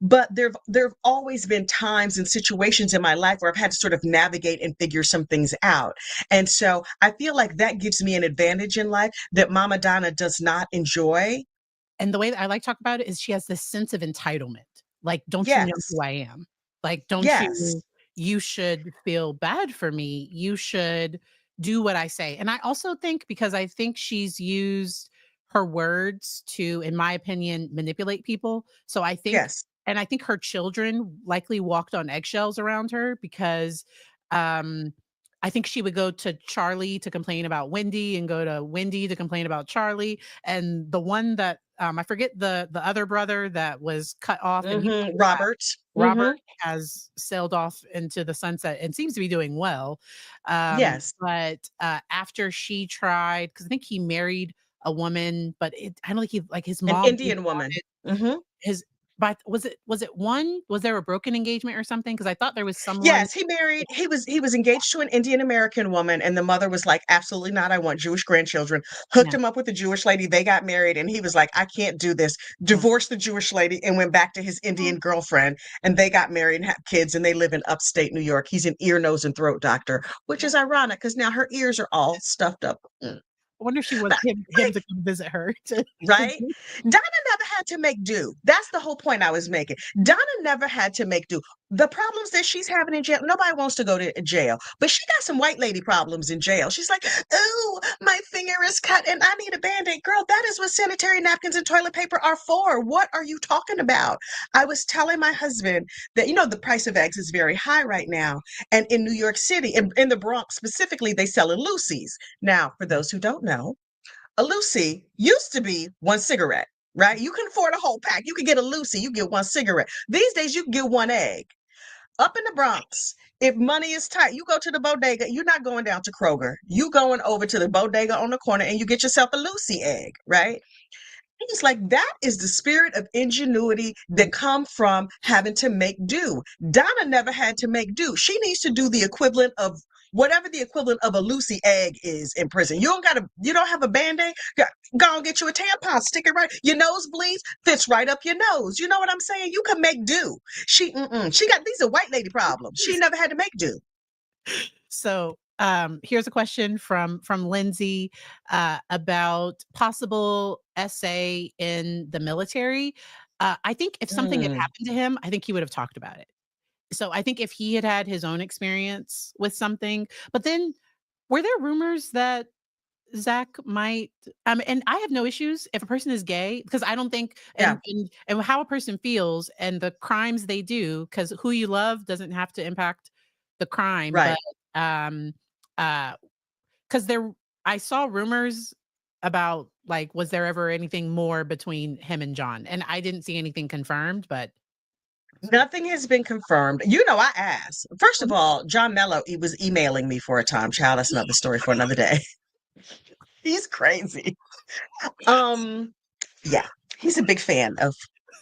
But there've always been times and situations in my life where I've had to sort of navigate and figure some things out. And so I feel like that gives me an advantage in life that Mama Donna does not enjoy. And the way that I like to talk about it is she has this sense of entitlement. Like, "Don't you know Yes. who I am? Like, don't Yes. you you should feel bad for me. You should do what I say." And I also think because I think she's used her words to, in my opinion, manipulate people. So I think Yes. and I think her children likely walked on eggshells around her because, um, I think she would go to Charlie to complain about Wendy and go to Wendy to complain about Charlie, and the one that, I forget the other brother that was cut off and he Robert. Robert Hmm. has sailed off into the sunset and seems to be doing well. Yes. But, after she tried, because I think he married a woman, but I don't think he like, his An mom really Indian woman. wanted Hmm. his but was it one? Was there a broken engagement or something? Because I thought there was someone. Yes, he was engaged to an Indian American woman, and the mother was like, "Absolutely not, I want Jewish grandchildren." Hooked Yeah, him up with a Jewish lady, they got married, and he was like, "I can't do this." yeah. Divorced the Jewish lady and went back to his Indian girlfriend, and they got married and had kids, and they live in upstate New York. He's an ear, nose, and throat doctor, which Yeah. is ironic because now her ears are all stuffed up. I wonder if she wants But him to come visit her to right? Donna never had to make do. That's the whole point I was making. Donna never had to make do. The problems that she's having in jail, nobody wants to go to jail, but she got some white lady problems in jail. She's like, "Oh, my finger is cut and I need a band-aid." Girl, that is what sanitary napkins and toilet paper are for. What are you talking about? I was telling my husband that, the price of eggs is very high right now. And in New York City, in the Bronx specifically, they sell in Lucy's. Now, for those who don't know, a Lucy used to be one cigarette, right? You can afford a whole pack. You can get a Lucy, you get one cigarette. These days, you can get one egg. Up in the Bronx, if money is tight, you go to the bodega. You're not going down to Kroger. You going over to the bodega on the corner and you get yourself a Lucy egg, right? It's like that is the spirit of ingenuity that come from having to make do. Donna never had to make do. She needs to do the equivalent of whatever the equivalent of a Lucy egg is in prison. You don't have a band-aid. Go and get you a tampon, stick it right. Your nose bleeds, fits right up your nose. You know what I'm saying? You can make do. She got these are white lady problems. She never had to make do. So, here's a question from Lindsay, about possible essay in the military. I think if something had Mm, happened to him, I think he would have talked about it. So I think if he had had his own experience with something, but then were there rumors that Zach might, and I have no issues if a person is gay because I don't think yeah, and how a person feels and the crimes they do, because who you love doesn't have to impact the crime, but, right. um, uh, because there I saw rumors about, like, was there ever anything more between him and John? And I didn't see anything confirmed, but Nothing has been confirmed. I asked. First of all, John Mello, he was emailing me for a time. Child, that's another story for another day. He's crazy. Um, yeah, he's a big fan of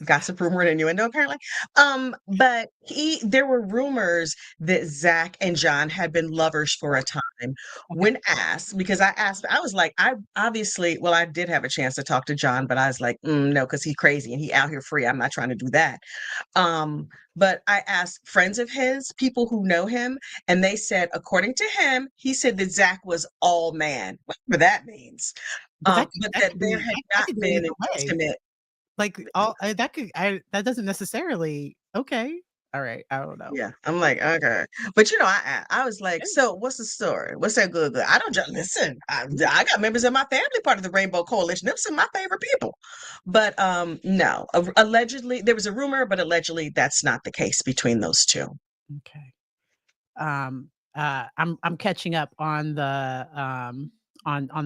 gossip, rumor, and innuendo, apparently. But there were rumors that Zach and John had been lovers for a time. okay. When asked, because I asked, I was like, I obviously, well, I did have a chance to talk to John, but I was like, no, because he's crazy and he out here free. I'm not trying to do that. Um, but I asked friends of his, people who know him, and they said, according to him, he said that Zach was all man, whatever that means. But But that that could there be had that not could go been either an way. intimate. Like, all that could I that doesn't necessarily okay. Alright, I don't know. Yeah, I'm like, okay, but I was like, Yeah, so what's the story? What's that good? Good. I don't just listen. I got members of my family part of the Rainbow Coalition. Them some of my favorite people, but no. Allegedly, there was a rumor, but allegedly, that's not the case between those two. okay. I'm catching up on on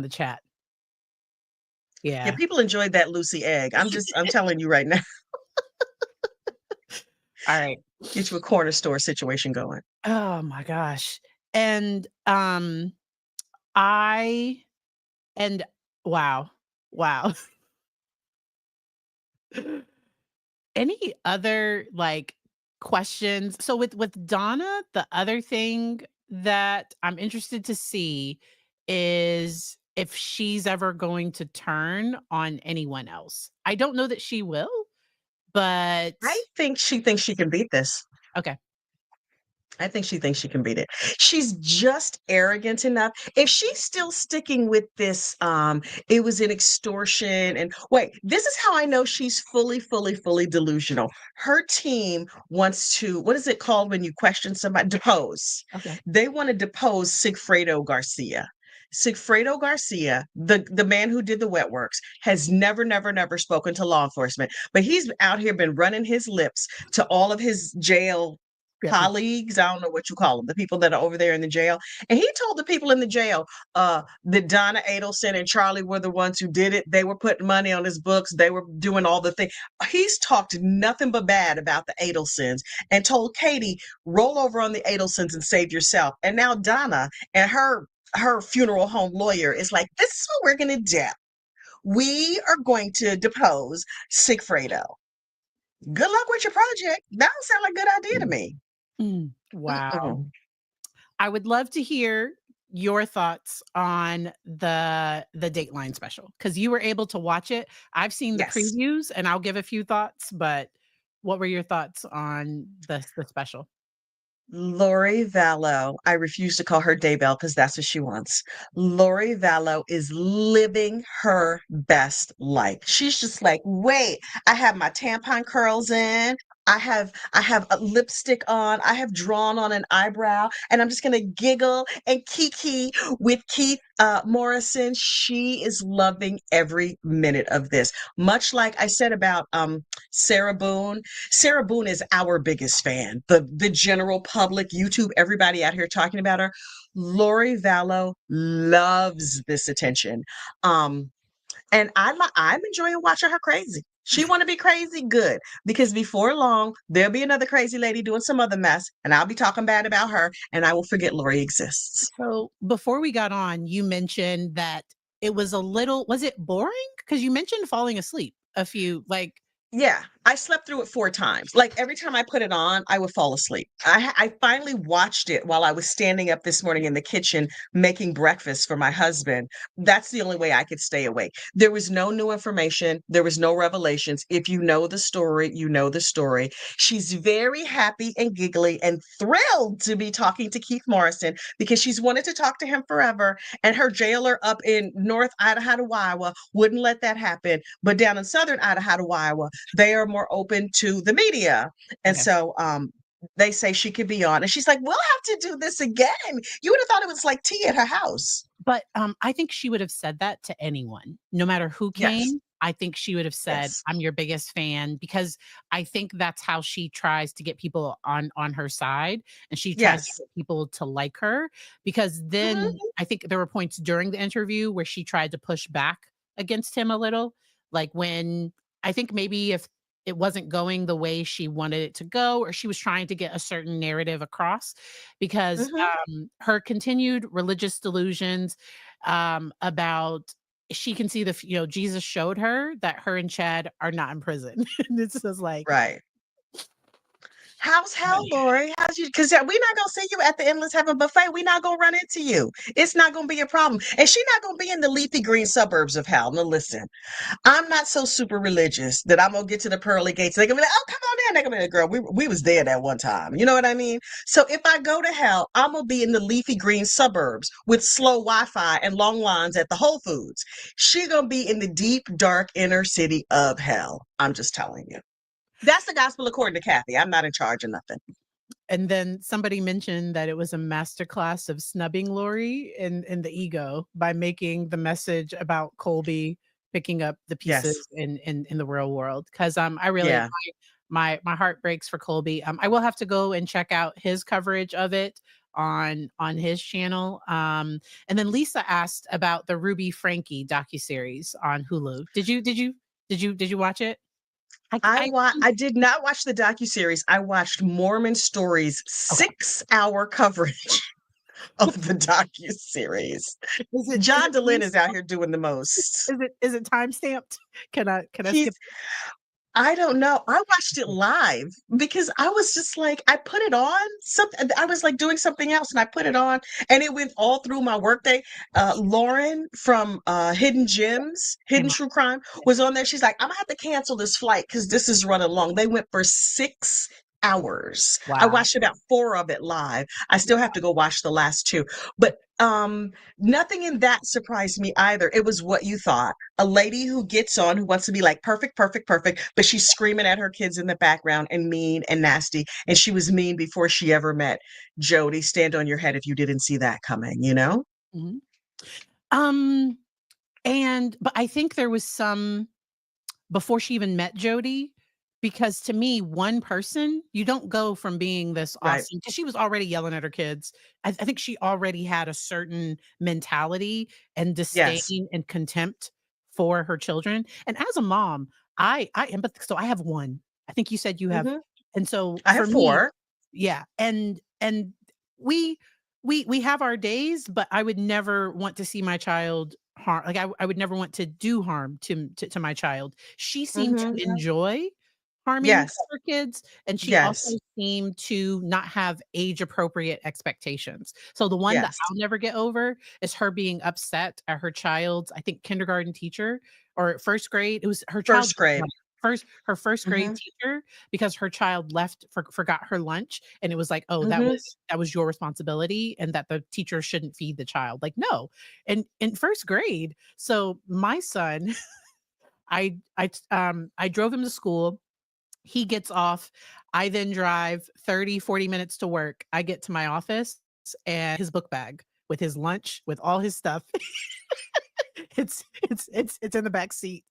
the chat. Yeah, Yeah. people enjoyed that Lucy egg. I'm telling you right now, Alright. get you a corner store situation going. Oh my gosh. And, I and wow. Wow. Any other, like, questions? So with Donna, the other thing that I'm interested to see is if she's ever going to turn on anyone else. I don't know that she will, but I think she thinks she can beat this. okay. I think she thinks she can beat it. She's just arrogant enough. If she's still sticking with this, it was an extortion. And wait, this is how I know she's fully, fully, fully delusional. Her team wants to, what is it called when you question somebody? Depose. Okay. They want to depose Sigfredo Garcia. Sigfredo Garcia, the man who did the wet works, has never, never, never spoken to law enforcement, but he's out here been running his lips to all of his jail Yep, yep. colleagues, I don't know what you call them, the people that are over there in the jail. And he told the people in the jail that Donna Adelson and Charlie were the ones who did it. They were putting money on his books. They were doing all the things. He's talked nothing but bad about the Adelsons and told Katie, roll over on the Adelsons and save yourself. And now Donna and her funeral home lawyer is like, this is what we're going to do. We are going to depose Sigfredo. Good luck with your project. That don't sound like a good idea to me. Wow. Mm-mm. I would love to hear your thoughts on the Dateline special because you were able to watch it. I've seen the Yes. previews, and I'll give a few thoughts, but what were your thoughts on the special? Lori Vallow, I refuse to call her Daybell because that's what she wants. Lori Vallow is living her best life. She's just like, wait, I have my tampon curls in. I have a lipstick on. I have drawn on an eyebrow, and I'm just gonna giggle and kiki with Keith Morrison. She is loving every minute of this. Much like I said about Sarah Boone. Sarah Boone is our biggest fan. The general public, YouTube, everybody out here talking about her. Lori Vallow loves this attention. Um, and I'm enjoying watching her crazy. She want to be crazy, good, because before long there'll be another crazy lady doing some other mess, and I'll be talking bad about her, and I will forget Lori exists. So before we got on, you mentioned that it was a little was it boring? Because you mentioned falling asleep a few like Yeah, I slept through it 4 times. Like, every time I put it on, I would fall asleep. I finally watched it while I was standing up this morning in the kitchen making breakfast for my husband. That's the only way I could stay awake. There was no new information, there was no revelations. If you know the story, you know the story. She's very happy and giggly and thrilled to be talking to Keith Morrison because she's wanted to talk to him forever, and her jailer up in North Idaho, Iowa, wouldn't let that happen. But down in Southern Idaho, Iowa, they are more open to the media. And okay. so they say she could be on. And she's like, we'll have to do this again. You would have thought it was like tea at her house. But, I think she would have said that to anyone, no matter who Yes. came. I think she would have said, Yes. "I'm your biggest fan," because I think that's how she tries to get people on her side, and she tries to Yes. get people to like her, because then Mhm. I think there were points during the interview where she tried to push back against him a little, like, when I think maybe if it wasn't going the way she wanted it to go, or she was trying to get a certain narrative across, because, Mhm. her continued religious delusions, about she can see Jesus showed her that her and Chad are not in prison. And it's just like, Right. How's hell, Lori? How's you? Because we not gonna see you at the Endless Heaven buffet. We not gonna run into you. It's not gonna be a problem, and she not gonna be in the leafy green suburbs of hell. Now listen, I'm not so super religious that I'm gonna get to the pearly gates. They're gonna be like, "Oh, come on in." They're gonna be like, "Girl, we was there that one time." You know what I mean? So if I go to hell, I'm gonna be in the leafy green suburbs with slow Wi-Fi and long lines at the Whole Foods. She gonna be in the deep, dark inner city of hell. I'm just telling you. That's the gospel according to Kathy. I'm not in charge of nothing. and then somebody mentioned that it was a masterclass of snubbing Lori in the ego by making the message about Colby picking up the Yes. pieces in the real world. Because I really Yeah. my heart breaks for Colby. I will have to go and check out his coverage of it on his channel. And then Lisa asked about the Ruby Frankie docuseries on Hulu. Did you watch it? I I did not watch the docuseries. I watched Mormon Stories okay. 6-hour coverage of the docuseries. Is John it DeLynn is out timestamped? here doing the most. Is it timestamped? Can I He's skip? I don't know. I watched it live because I was just like, I put it on. I was like doing something else and I put it on and it went all through my workday. Lauren from Hidden Gems, Hidden Came on. True Crime was on there. She's like, I'm gonna have to cancel this flight because this is running long. They went for 6 hours. I Wow. watched about 4 of it live. I still have to go watch the last 2. But nothing in that surprised me either. It was what you thought, a lady who gets on who wants to be like perfect, perfect, perfect, but she's screaming at her kids in the background and mean and nasty. And she was mean before she ever met Jody. Stand on your head if you didn't see that coming, you know? Mhm. Um, but I think there was some before she even met Jody, because to me, one person, you don't go from being this Right. awesome, because she was already yelling at her kids. I think she already had a certain mentality and Yes. disdain and contempt for her children. And as a mom, I empathize. So I have one. I think you said you have, Hmm. and so I have for me, 4. yeah, and we we have our days, but I would never want to see my child harm. Like I would never want to do harm to my child. She seemed to Hmm. enjoy harming Yes. her kids, and she also Yes. seemed to not have age appropriate expectations. So the one that Yes. I'll never get over is her being upset at her child's, I think, kindergarten teacher or 1st grade. It was her child First grade. her 1st grade Hmm. teacher, because her child forgot her lunch, and it was like, "Oh, Hmm. that was your responsibility and that the teacher shouldn't feed the child." Like, no. And in 1st grade, so my son, I drove him to school. He gets off. I then drive 30, 40 minutes to work. I get to my office and his book bag with his lunch, with all his stuff. It's in the back seat.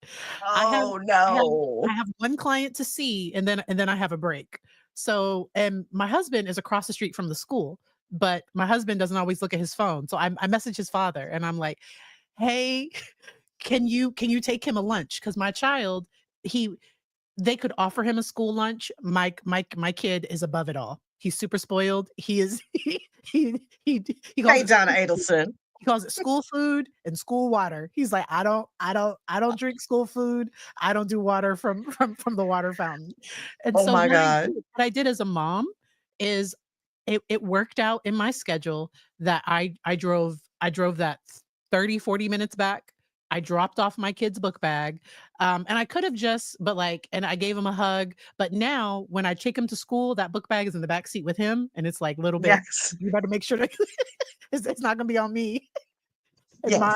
I have Oh I have no. I have one client to see, and then I have a break. So, and my husband is across the street from the school, but my husband doesn't always look at his phone. So I message his father and I'm like, "Hey, can you take him a lunch? Because my child, he they could offer him a school lunch. My kid is above it all. He's super spoiled. He is he calls Hey, it Donna school food. Adelson. He calls it school food and school water. He's like, I don't drink school food. I don't do water from the water fountain." And Oh so my God. what I did as a mom is it worked out in my schedule that I drove that 30, 40 minutes back. I dropped off my kid's book bag. And I could have just, but like, and I gave him a hug. But now when I take him to school, that book bag is in the back seat with him. And it's like, little babe, Yes. you better make sure that it's not gonna be on me and Yes. my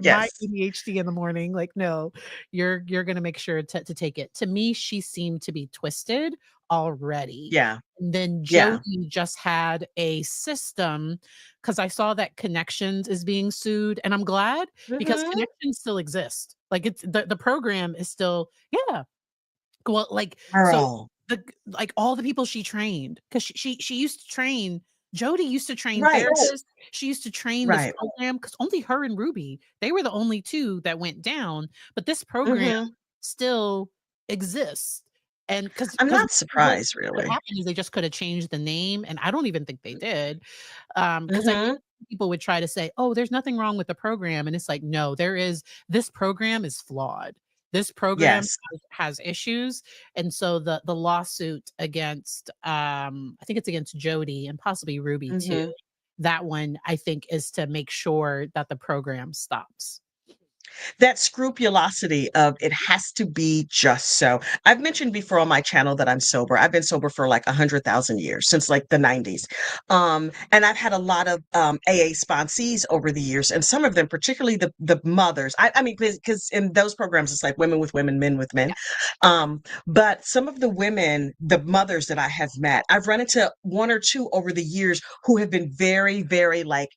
Yes. ADHD in the morning. Like, no, you're gonna make sure to take it. To me, she seemed to be twisted already. Yeah. And then Yeah. Jody just had a system, because I saw that Connections is being sued, and I'm glad, because Hmm. Connections still exist. Like, it's the program is still, yeah. Well, like, so Girl. like all the people she trained, because she used to train. Jody used to train Right. therapists. She used to train this Right. program, because only her and Ruby, they were the only 2 that went down, but this program Hmm. still exists. And I'm because not surprised, what really. happened is they just could have changed the name, and I don't even think they did. Because I know Hmm. people would try to say, "Oh, there's nothing wrong with the program," and it's like, "No, there is. This program is flawed. This program Yes. has issues." And so the lawsuit against, I think it's against Jody and possibly Ruby too. Hmm. That one, I think, is to make sure that the program stops. That scrupulosity of it has to be just so. I've mentioned before on my channel that I'm sober. I've been sober for like 100,000 years, since like the 90s. And I've had a lot of AA sponsees over the years, and some of them, particularly the mothers. I mean, because in those programs, it's like women with women, men with men. Yeah. But some of the women, the mothers that I have met, I've run into 1 or 2 over the years who have been very, very like,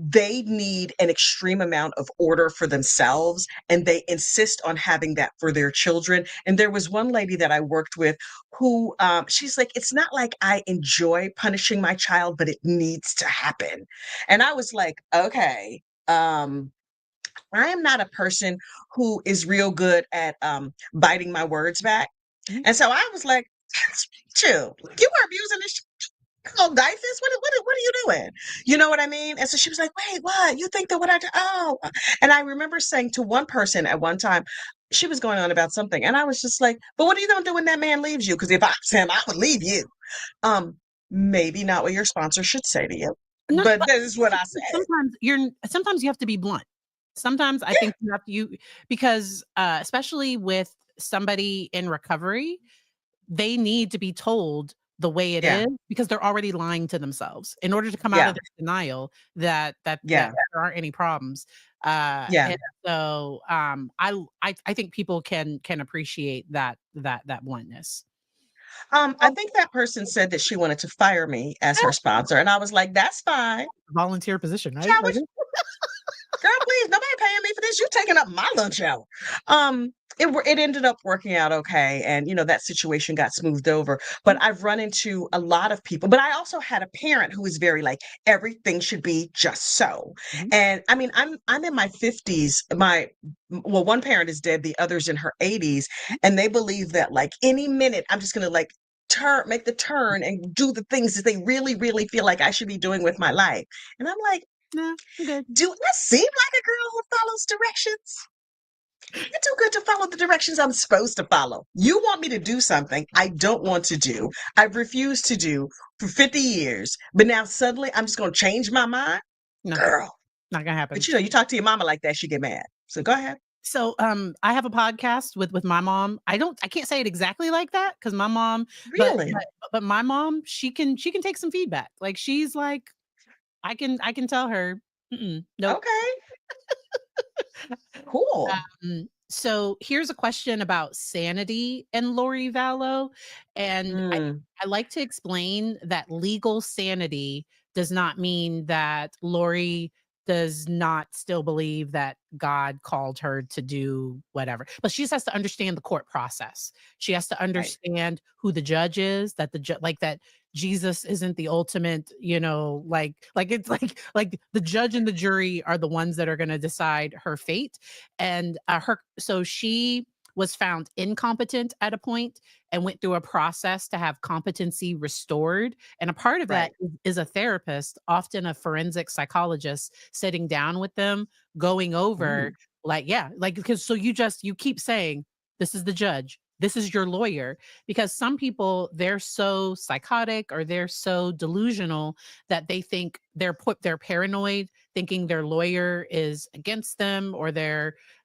they need an extreme amount of order for themselves and they insist on having that for their children. And there was one lady that I worked with who she's like, it's not like I enjoy punishing my child, but it needs to happen. And I was like, okay, I am not a person who is real good at biting my words back. Mhm. And so I was like, chill, you were abusing this. Oh, DIFUS? What are you doing? You know what I mean? And so she was like, "Wait, what? You think that what I do?" Oh, and I remember saying to one person at one time, she was going on about something, and I was just like, "But what are you gonna do when that man leaves you? Because if I was him, I would leave you." Um, maybe not what your sponsor should say to you, No, but but this is what I said. sometimes you have to be blunt. Sometimes I Yeah, think you have to you because, especially with somebody in recovery, they need to be told the way it yeah, is because they're already lying to themselves in order to come out of yeah, their denial that yeah, there aren't any problems. yeah. And so, I think people can appreciate that bluntness. I think that person said that she wanted to fire me as her sponsor, and I was like, "That's fine. Volunteer position, right? Child, Like, girl, please, nobody paying me for this. You taking up my lunch hour." It ended up working out okay, and that situation got smoothed over. But I've run into a lot of people. But I also had a parent who was very like everything should be just so. mhm, And I mean, I'm in my 50s. Well, one parent is dead, the other's in her 80s, and they believe that like any minute I'm just gonna like make the turn and do the things that they really, really feel like I should be doing with my life. And I'm like, "Nah, I'm good." do I seem like a girl who follows directions? You're too good to follow the directions I'm supposed to follow. You want me to do something I don't want to do. I've refused to do for 50 years, but now suddenly I'm just going to change my mind? No, Girl. not gonna happen. But you talk to your mama like that, she get mad. So go ahead. So, I have a podcast with my mom. I can't say it exactly like that because my mom, but Really? my mom, she can take some feedback. Like she's like, I can tell her, nope. Okay. Cool. So here's a question about Sanity and Lori Vallow, and Mm, I like to explain that legal sanity does not mean that Lori does not still believe that God called her to do whatever, but she just has to understand the court process. She has to right. understand who the judge is, that like that Jesus isn't the ultimate, like it's like the judge and the jury are the ones that are going to decide her fate. And she was found incompetent at a point and went through a process to have competency restored. And a part of that Right. is a therapist, often a forensic psychologist, sitting down with them, going over, Ooh, like, yeah, like, because so you keep saying, this is the judge, this is your lawyer, because some people, they're so psychotic or they're so delusional that they think they're paranoid, thinking their lawyer is against them, or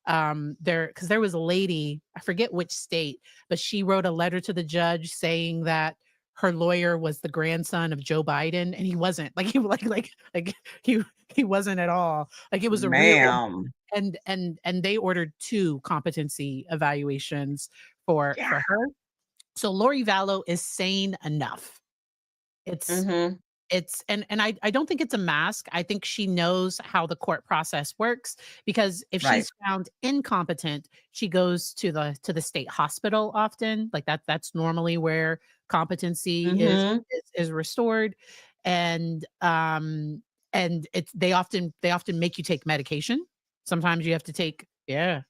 because there was a lady, I forget which state, but she wrote a letter to the judge saying that her lawyer was the grandson of Joe Biden, and he wasn't. Like, he he wasn't at all. Like, it was a real, ma'am. and they ordered 2 competency evaluations Yeah. for her. So Lori Vallow is sane enough. It's Mm-hmm. I don't think it's a mask. I think she knows how the court process works, because if Right. she's found incompetent, she goes to the state hospital often. Like, that's normally where competency is Mm-hmm. is restored. And it's they often make you take medication. Sometimes you have to take, yeah.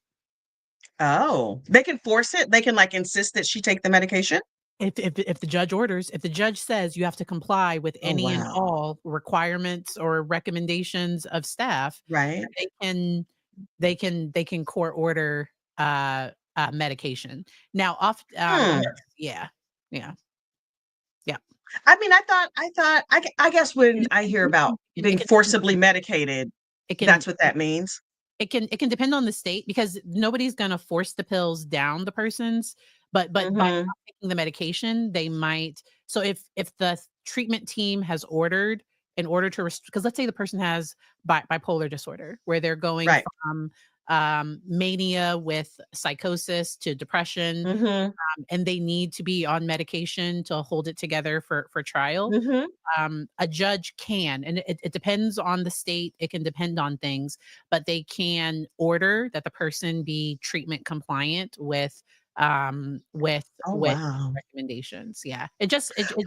Oh, they can force it. They can like insist that she take the medication. If the judge orders, if the judge says you have to comply with Oh, any and wow. all requirements or recommendations of staff, Right. they can they can court order, medication. Now off Hmm. yeah, yeah, yeah. I mean, I guess when And I hear about it being can forcibly medicated, it can that's what that means? it can depend on the state, because nobody's gonna force the pills down the person's, but by Mhm, not taking the medication, they might. So if the treatment team has ordered, in order to, because let's say the person has bipolar disorder, where they're going right. from, mania with psychosis to depression, Mhm, and they need to be on medication to hold it together for trial. mhm, A judge can, and it depends on the state, it can depend on things, but they can order that the person be treatment compliant with, Oh, with wow. recommendations. Yeah. It just But it just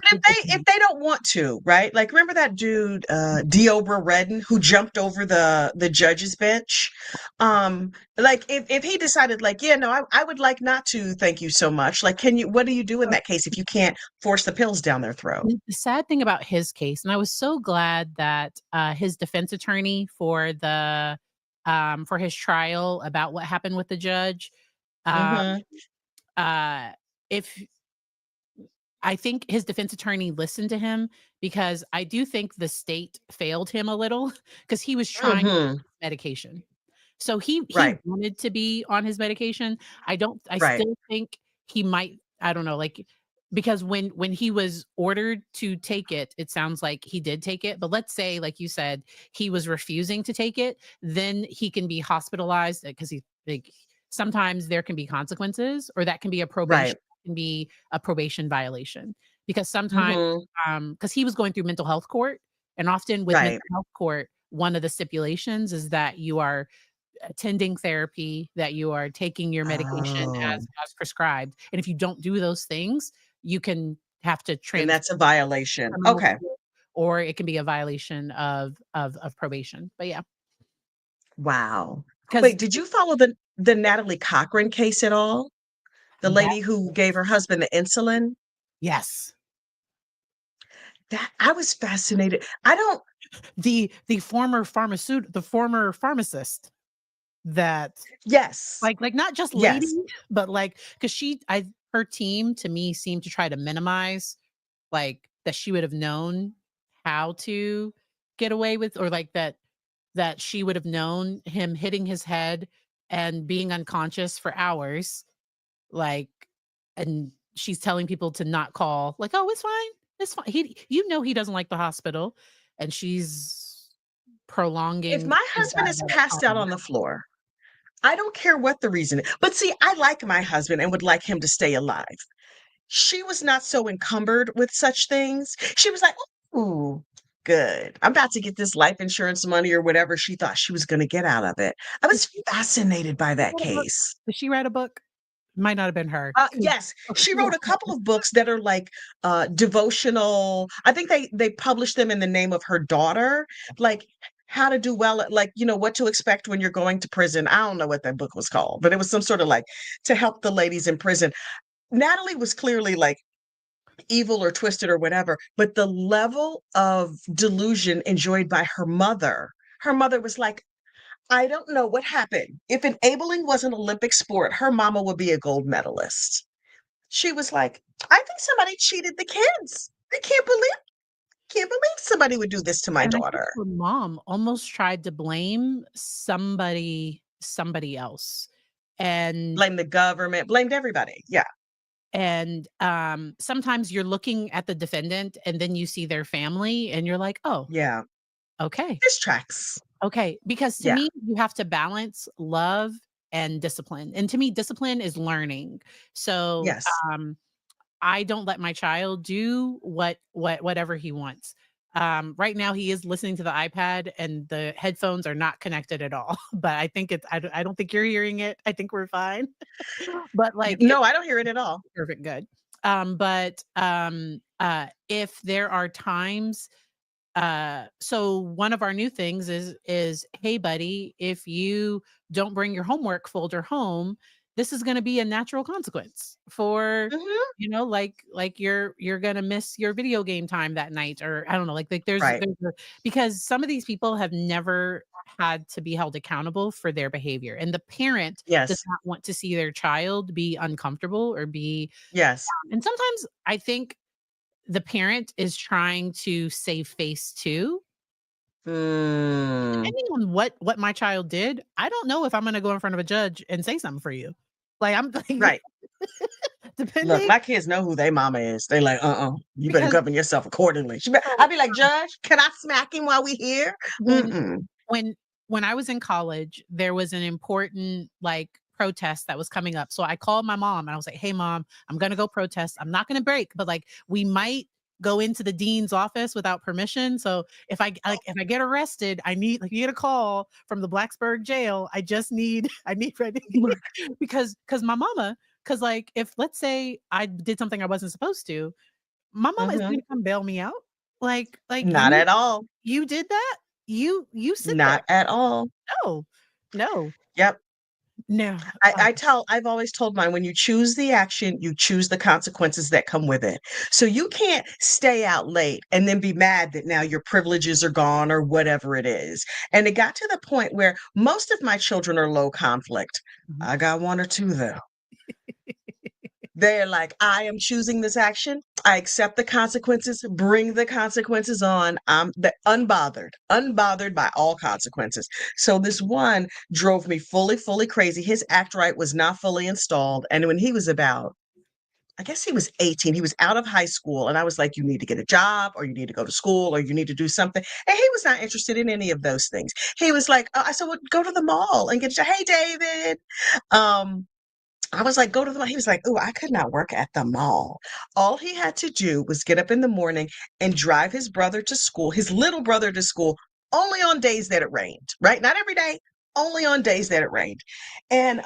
if they don't want to, right? Like, remember that dude, Deobra Redden, who jumped over the judge's bench? Like, if he decided, like, yeah, no, I would like not to, thank you so much. Like, what do you do in that case if you can't force the pills down their throat? the sad thing about his case, and I was so glad that, his defense attorney for his trial about what happened with the judge, um, Mhm. uh, if I think his defense attorney listened to him because I do think the state failed him a little because he was trying Mhm. medication. So he Right. wanted to be on his medication. I Right. still think he might I don't know, like, because when he was ordered to take it, it sounds like he did take it, but let's say, like you said, he was refusing to take it, then he can be hospitalized because he like, sometimes there can be consequences or that Right. can be a probation violation. Because sometimes, Mhm. because he was going through mental health court, and often with mental Right. health court, one of the stipulations is that you are attending therapy, that you are taking your medication Oh, as prescribed, and if you don't do those things, you can have to then transfer that's a violation. criminal Okay. court, or it can be a violation of probation. But yeah, Wow. because Wait, did you follow the Natalie Cochran case at all? The that lady who gave her husband the insulin? yes. That I was fascinated. I don't The former pharmacist that Yes. like, not just lady, Yes. but, like, because her team to me seemed to try to minimize, like, that she would have known how to get away with or, like, that she would have known him hitting his head and being unconscious for hours, like, and she's telling people to not call, like, "Oh, it's fine, it's fine." He doesn't like the hospital, and she's If prolonging my his husband is by passed out calling on the floor, I don't care what the reason is. But see, I like my husband and would like him to stay alive. She was not so encumbered with such things. She was like, "Ooh, good. I'm about to get this life insurance money," or whatever she thought she was gonna get out of it. I Did was fascinated by that write a book? case. Did she write a book? Might not have been her. Yes, Okay, she yeah. wrote a couple of books that are like devotional. I think they published them in the name of her daughter, like how to do well at, like, what to expect when you're going to prison. I don't know what that book was called, but it was some sort of like to help the ladies in prison. Natalie was clearly like evil or twisted or whatever, but the level of delusion enjoyed by her mother was like, I don't know what happened. If enabling was an Olympic sport, her mama would be a gold medalist. She was like, "I think somebody cheated the kids. I can't believe somebody would do this to my And I think daughter." her mom almost tried to blame somebody else. And Blamed the government, blamed everybody. Yeah, sometimes you're looking at the defendant and then you see their family and you're like, "Oh, yeah. okay. This tracks. Okay." Because to Yeah. me, you have to balance love and discipline. And to me, discipline is learning. So, Yes. I don't let my child do whatever he wants. Right now, he is listening to the iPad, and the headphones are not connected at all. But I don't think you're hearing it. I think we're fine. But like, No, I don't hear it at all. perfect, good. If there are times so one of our new things is, "Hey, buddy, if you don't bring your homework folder home, this is gonna be a natural consequence for, Mhm. like you're gonna miss your video game time that night," or I don't know, Right. there's a because some of these people have never had to be held accountable for their behavior, and the parent does Yes. not want to see their child be uncomfortable or be Yes. and sometimes I think the parent is trying to save face too. Mm. Depending on what my child did, I don't know if I'm gonna go in front of a judge and say something for you. Like, I'm like, Right. Look, depending my kids know who their mama is. They like, you better because govern yourself accordingly. so I'd be like, "Judge, can I smack him while we here?" when Mm-mm. when when I was in college, there was an important, like, protest that was coming up. So I called my mom and I was like, "Hey mom, I'm gonna go protest. I'm not gonna break, but like we might go into the dean's office without permission. So if I get arrested, I need like you get a call from the Blacksburg jail. I just need I need Look. because my mama 'Cause, like, if let's say I did something I wasn't supposed to, my mom isn't Mhm. gonna come bail me out. Like, Not at all. you did that? You sit there. Not at all. No. No. Yep. No. I've always told mine, when you choose the action, you choose the consequences that come with it. So you can't stay out late and then be mad that now your privileges are gone or whatever it is. And it got to the point where most of my children are low conflict. Mhm. I got one or two though. They're like, I am choosing this action. I accept the consequences, bring the consequences on. I'm unbothered by all consequences. So this one drove me fully crazy. His act right was not fully installed. And when he was about, I guess he was 18, he was out of high school. And I was like, you need to get a job, or you need to go to school, or you need to do something. And he was not interested in any of those things. He was like, I said, well, go to the mall and get a job. Hey, David. Um, I was like, "Go to the mall." He was like, "Ooh, I could not work at the mall." All he had to do was get up in the morning and drive his brother to school, his little brother to school, only on days that it rained, right? Not every day, only on days that it rained. And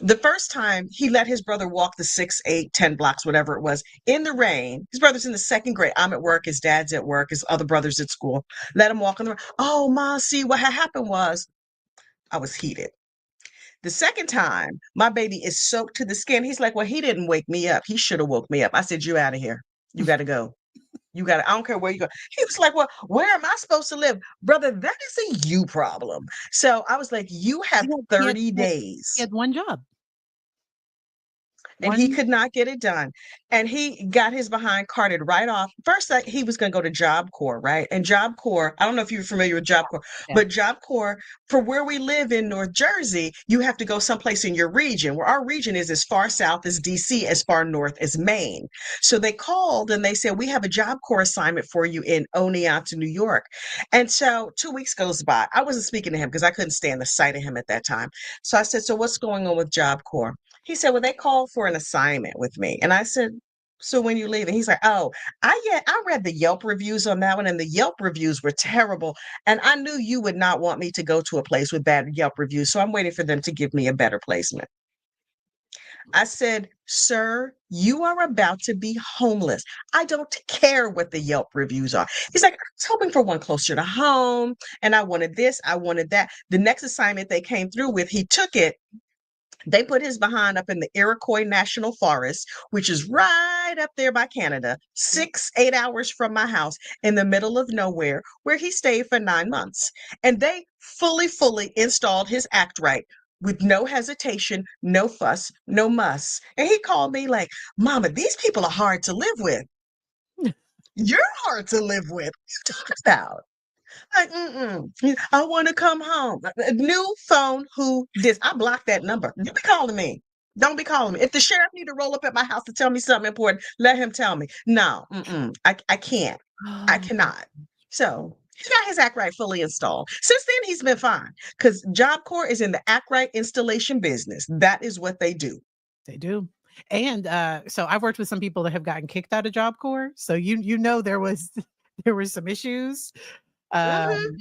the first time he let his brother walk the 6, 8, 10 blocks, whatever it was, in the rain. His brother's in the second grade. I'm at work, his dad's at work, his other brother's at school. Let him walk in the rain. Oh, Ma, see what had happened was I was heated. The second time, my baby is soaked to the skin. He's like, "Well, he didn't wake me up. He should have woke me up." I said, "You out of here. You got to go. You got to, I don't care where you go." He was like, "Well, where am I supposed to live?" Brother, that is a you problem. So I was like, "You have He had 30 he days." had one job. And he One could not get it done. And he got his behind carted right off. First, he was going to go to Job Corps, right? And Job Corps, I don't know if you're familiar with Job Corps, yeah. but Job Corps, for where we live in North Jersey, you have to go someplace in your region. Where our region is as far south as DC, as far north as Maine. So they called and they said, "We have a Job Corps assignment for you in Oneonta, New York." And so 2 weeks goes by. I wasn't speaking to him because I couldn't stand the sight of him at that time. So I said, "So what's going on with Job Corps?" He said, "Well, they called for an assignment with me." And I said, "So when you leave?" And he's like, "Oh, I read the Yelp reviews on that one, and the Yelp reviews were terrible. And I knew you would not want me to go to a place with bad Yelp reviews. So I'm waiting for them to give me a better placement." I said, "Sir, you are about to be homeless. I don't care what the Yelp reviews are." He's like, "I was hoping for one closer to home, and I wanted this, I wanted that." The next assignment they came through with, he took it. They put his behind up in the Iroquois National Forest, which is right up there by Canada, 6, 8 hours from my house, in the middle of nowhere, where he stayed for 9 months. And they fully installed his act right with no hesitation, no fuss, no muss. And he called me like, "Mama, these people are hard to live with." "You're hard to live with. What are you talking about?" Like, mm-mm. "I want to come home." A new phone, who this? I blocked that number. You be calling me. Don't be calling me. If the sheriff need to roll up at my house to tell me something important, let him tell me. No, I can't. I Oh, cannot. So he's got his Act Right fully installed. Since then, he's been fine because Job Corps is in the Act Right installation business. That is what they do. they do. And, so I've worked with some people that have gotten kicked out of Job Corps, so you know there was there were some issues, Hmm. um,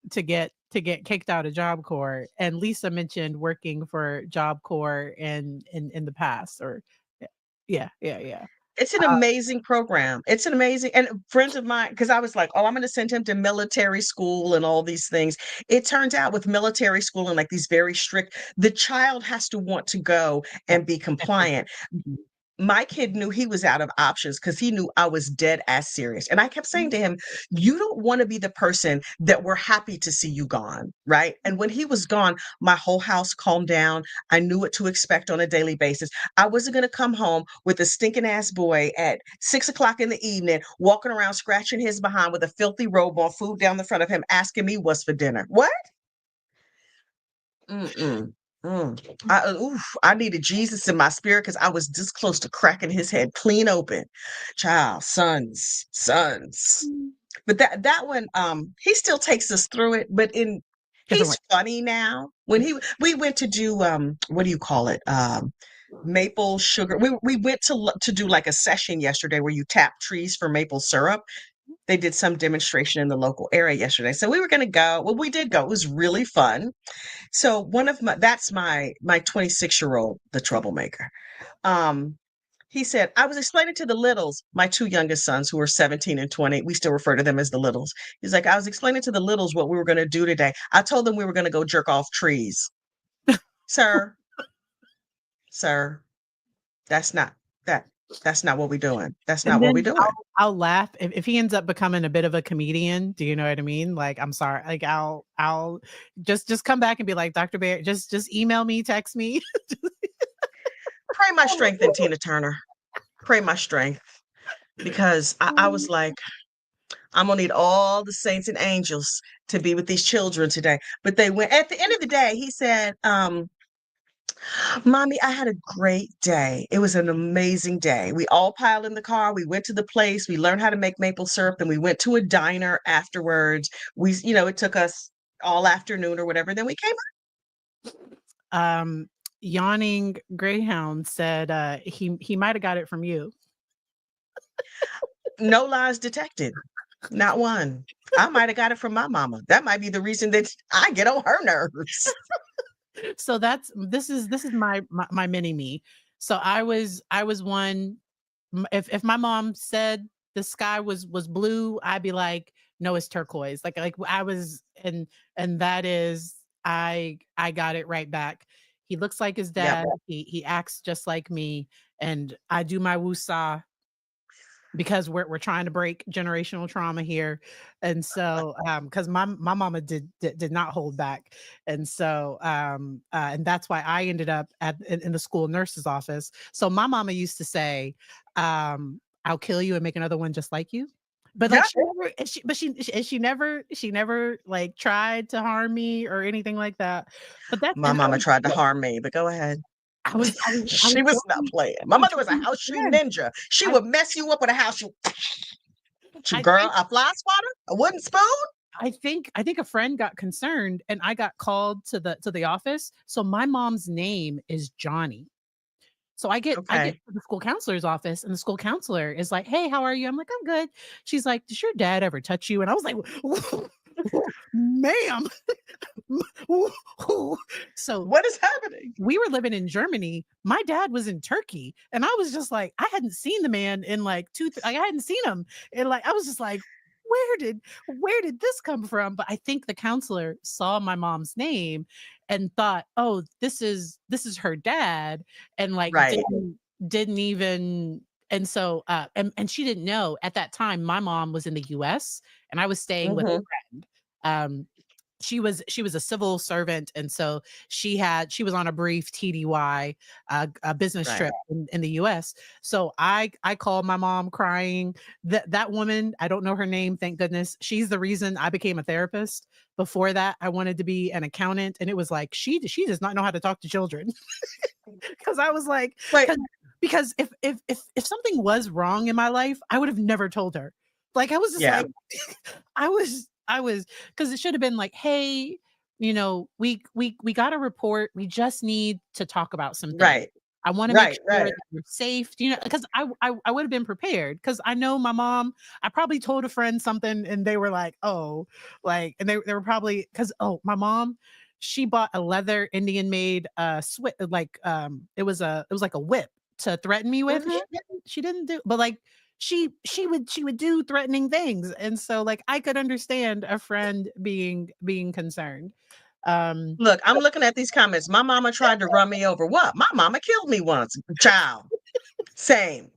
to get kicked out of Job Corps, and Lisa mentioned working for Job Corps in the past or yeah. It's an Uh, amazing program. It's an amazing, and friends of mine, because I was like, "Oh, I'm going to send him to military school and all these things." It turns out with military school and like these very strict, the child has to want to go yeah, and be definitely. compliant. Mhm. My kid knew he was out of options because he knew I was dead ass serious. And I kept saying Mhm. to him, "You don't want to be the person that we're happy to see you gone." Right. And when he was gone, my whole house calmed down. I knew what to expect on a daily basis. I wasn't going to come home with a stinking ass boy at 6 o'clock in the evening, walking around scratching his behind with a filthy robe on, food down the front of him, asking me what's for dinner. What? Mm-mm. I needed Jesus in my spirit because I was this close to cracking his head clean open. Child, sons. Mm. But that one, he still takes us through it. But Different way. he's funny now. When we went to do what do you call it? Maple sugar. We went to do like a session yesterday where you tap trees for maple syrup. they did some demonstration in the local area yesterday. So we were going to go. Well, we did go. It was really fun. So one of that's my 26-year-old, the troublemaker. Um, he said, I was explaining to the littles, my two youngest sons who are 17 and 20. We still refer to them as the littles. He's like, I was explaining to the littles what we were going to do today. I told them we were going to go jerk off trees. Sir, sir, that's not that that's not what we're doing. That's And not what we're then doing. I'll laugh if he ends up becoming a bit of a comedian, do you know what I mean? Like, I'm sorry, like, I'll just come back and be like, "Dr. Bear, just email me, text me." Pray my strength in Tina Turner. Pray my strength. Because I was like, I'm gonna need all the saints and angels to be with these children today. But they went at the end of the day, he said, Mommy, I had a great day. It was an amazing day. We all piled in the car. We went to the place. We learned how to make maple syrup. Then we went to a diner afterwards. It took us all afternoon or whatever. Then we came Um, Yawning Greyhound said, he might have got it from you. no lies detected. Not one. I might have got it from my mama. That might be the reason that I get on her nerves. So this is my mini me. So I was one. If my mom said the sky was blue, I'd be like, no, it's turquoise. Like I was, and that is, I got it right back. He looks like his Yep. dad. He acts just like me, and I do my woosah because we're trying to break generational trauma here. And so because my mama did not hold back. And so and that's why I ended up in the school nurse's office. So my mama used to say, I'll kill you and make another one just like you. But like Yep. she never, she never like tried to harm me or anything like that. But that's, My and mama tried to harm me, but go ahead. I was She was not playing. My mother was a house shoe trying. ninja. She would mess you up with a house shoe. I Girl, think a fly swatter, a wooden spoon. I think a friend got concerned and I got called to the office. So my mom's name is Johnny. So I get Okay. to the school counselor's office and the school counselor is like, "Hey, how are you?" I'm like, "I'm good." She's like, "Does your dad ever touch you?" And I was like, "Ma'am." So What is happening? we were living in Germany. My dad was in Turkey, and I was just like, I hadn't seen the man in like I hadn't seen him, and like I was just like, where did this come from? But I think the counselor saw my mom's name and thought, oh, this is her dad, and like Right. didn't even. And so, and she didn't know at that time. My mom was in the U.S. and I was staying with a Hmm. friend. She was a civil servant, and so she was on a brief TDY, a business Right. trip in the US. So I called my mom crying. That woman, I don't know her name, thank goodness. She's the reason I became a therapist. Before that, I wanted to be an accountant, and it was like she does not know how to talk to children. Because I was like, Wait. 'cause because if something was wrong in my life, I would have never told her. Like I was just Yeah. like, I was because it should have been like, hey, we got a report. We just need to talk about some things. Right. I want to make Right. sure Right. that you're safe. Because I would have been prepared because I know my mom. I probably told a friend something and they were like, oh, like, and they were probably because my mom, she bought a leather Indian made like it was like a whip to threaten me with. Hmm. She didn't do, but like she would do threatening things, and so like I could understand a friend being concerned. Um, Look, I'm looking at these comments. My mama tried to run me over. What? My mama killed me once. Child. Same.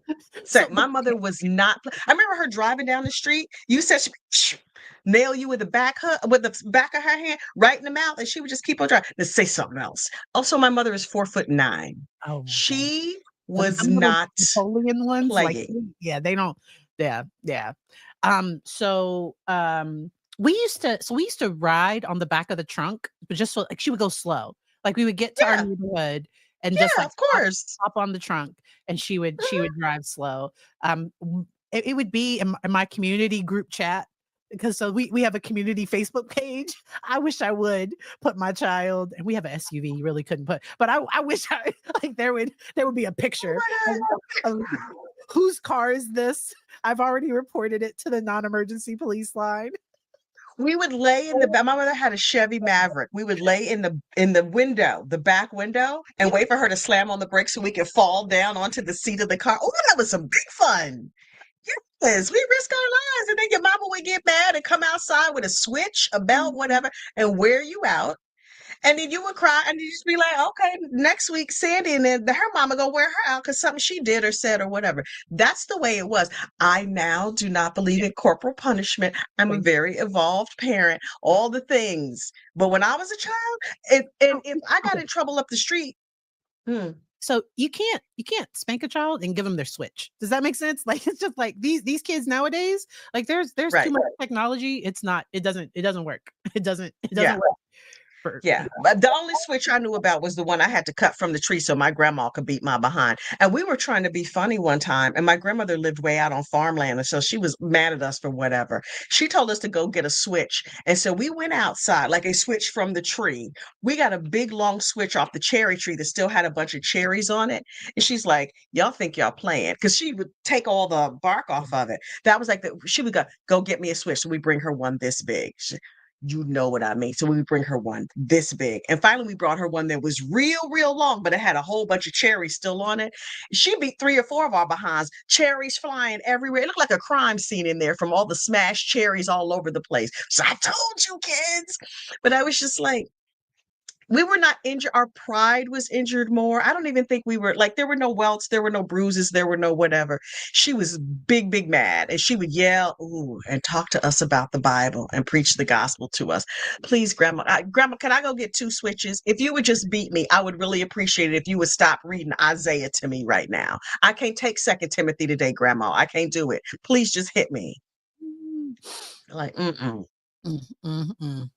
so Same. My mother was not. I remember her driving down the street. You said she nail you with the with the back of her hand right in the mouth, and she would just keep on driving. Let's say something else. Also, my mother is 4'9". oh my god, She was them little not Napoleon ones, like playing. yeah, they don't, yeah. So we used to ride on the back of the trunk, but just so like she would go slow. Like we would get to our Yeah, neighborhood and just yeah, like of hop, course. hop on the trunk, and she Mhm. would drive slow. It would be in my community group chat because so we have a community Facebook page. I wish I would put my child, and we have an SUV. You really couldn't put, but I wish I like there would be a Oh picture my of, God. Whose car is this? I've already reported it to the non-emergency police line. We would lay in the ba my mother had a Chevy Maverick. We would lay in the window, the back window, and Yeah. wait for her to slam on the brakes so we could fall down onto the seat of the car. Oh, that was some big fun. Yes, we risk our lives, and then your mama would get mad and come outside with a switch, a belt, Mhm. whatever, and wear you out. And then you would cry, and you just be like, okay, next week, Sandy, and then her mama go wear her out because something she did or said or whatever. That's the way it was. I now do not believe Yeah, in corporal punishment. I'm a thank very evolved parent, all the things. But when I was a child, if I got okay. in trouble up the street, hmm, So you can't spank a child and give them their Switch. Does that make sense? Like, it's just like these kids nowadays, like there's too right. much technology. It's not it doesn't work. It doesn't Yeah. work for Yeah, but the only switch I knew about was the one I had to cut from the tree so my grandma could beat my behind. And we were trying to be funny one time, and my grandmother lived way out on farmland, and so she was mad at us for whatever. She told us to go get a switch, and so we went outside, like a switch from the tree. We got a big long switch off the cherry tree that still had a bunch of cherries on it. And she's like, "Y'all think y'all playing?" Because she would take all the bark off of it. That was like she would go get me a switch. So we bring her one this big. You know what I mean. So we would bring her one this big. And finally, we brought her one that was real, real long, but it had a whole bunch of cherries still on it. She beat three or four of our behinds, cherries flying everywhere. It looked like a crime scene in there from all the smashed cherries all over the place. So I told you, kids. But I was just like, we were not injured. Our pride was injured more. I don't even think we were like, there were no welts, there were no bruises, there were no whatever. She was big, big mad. And she would yell, ooh, and talk to us about the Bible and preach the gospel to us. Please, Grandma, Grandma, can I go get two switches? If you would just beat me, I would really appreciate it if you would stop reading Isaiah to me right now. I can't take Second Timothy today, Grandma. I can't do it. Please just hit me. Mm. Like, mm-mm. Mm, mm, mm.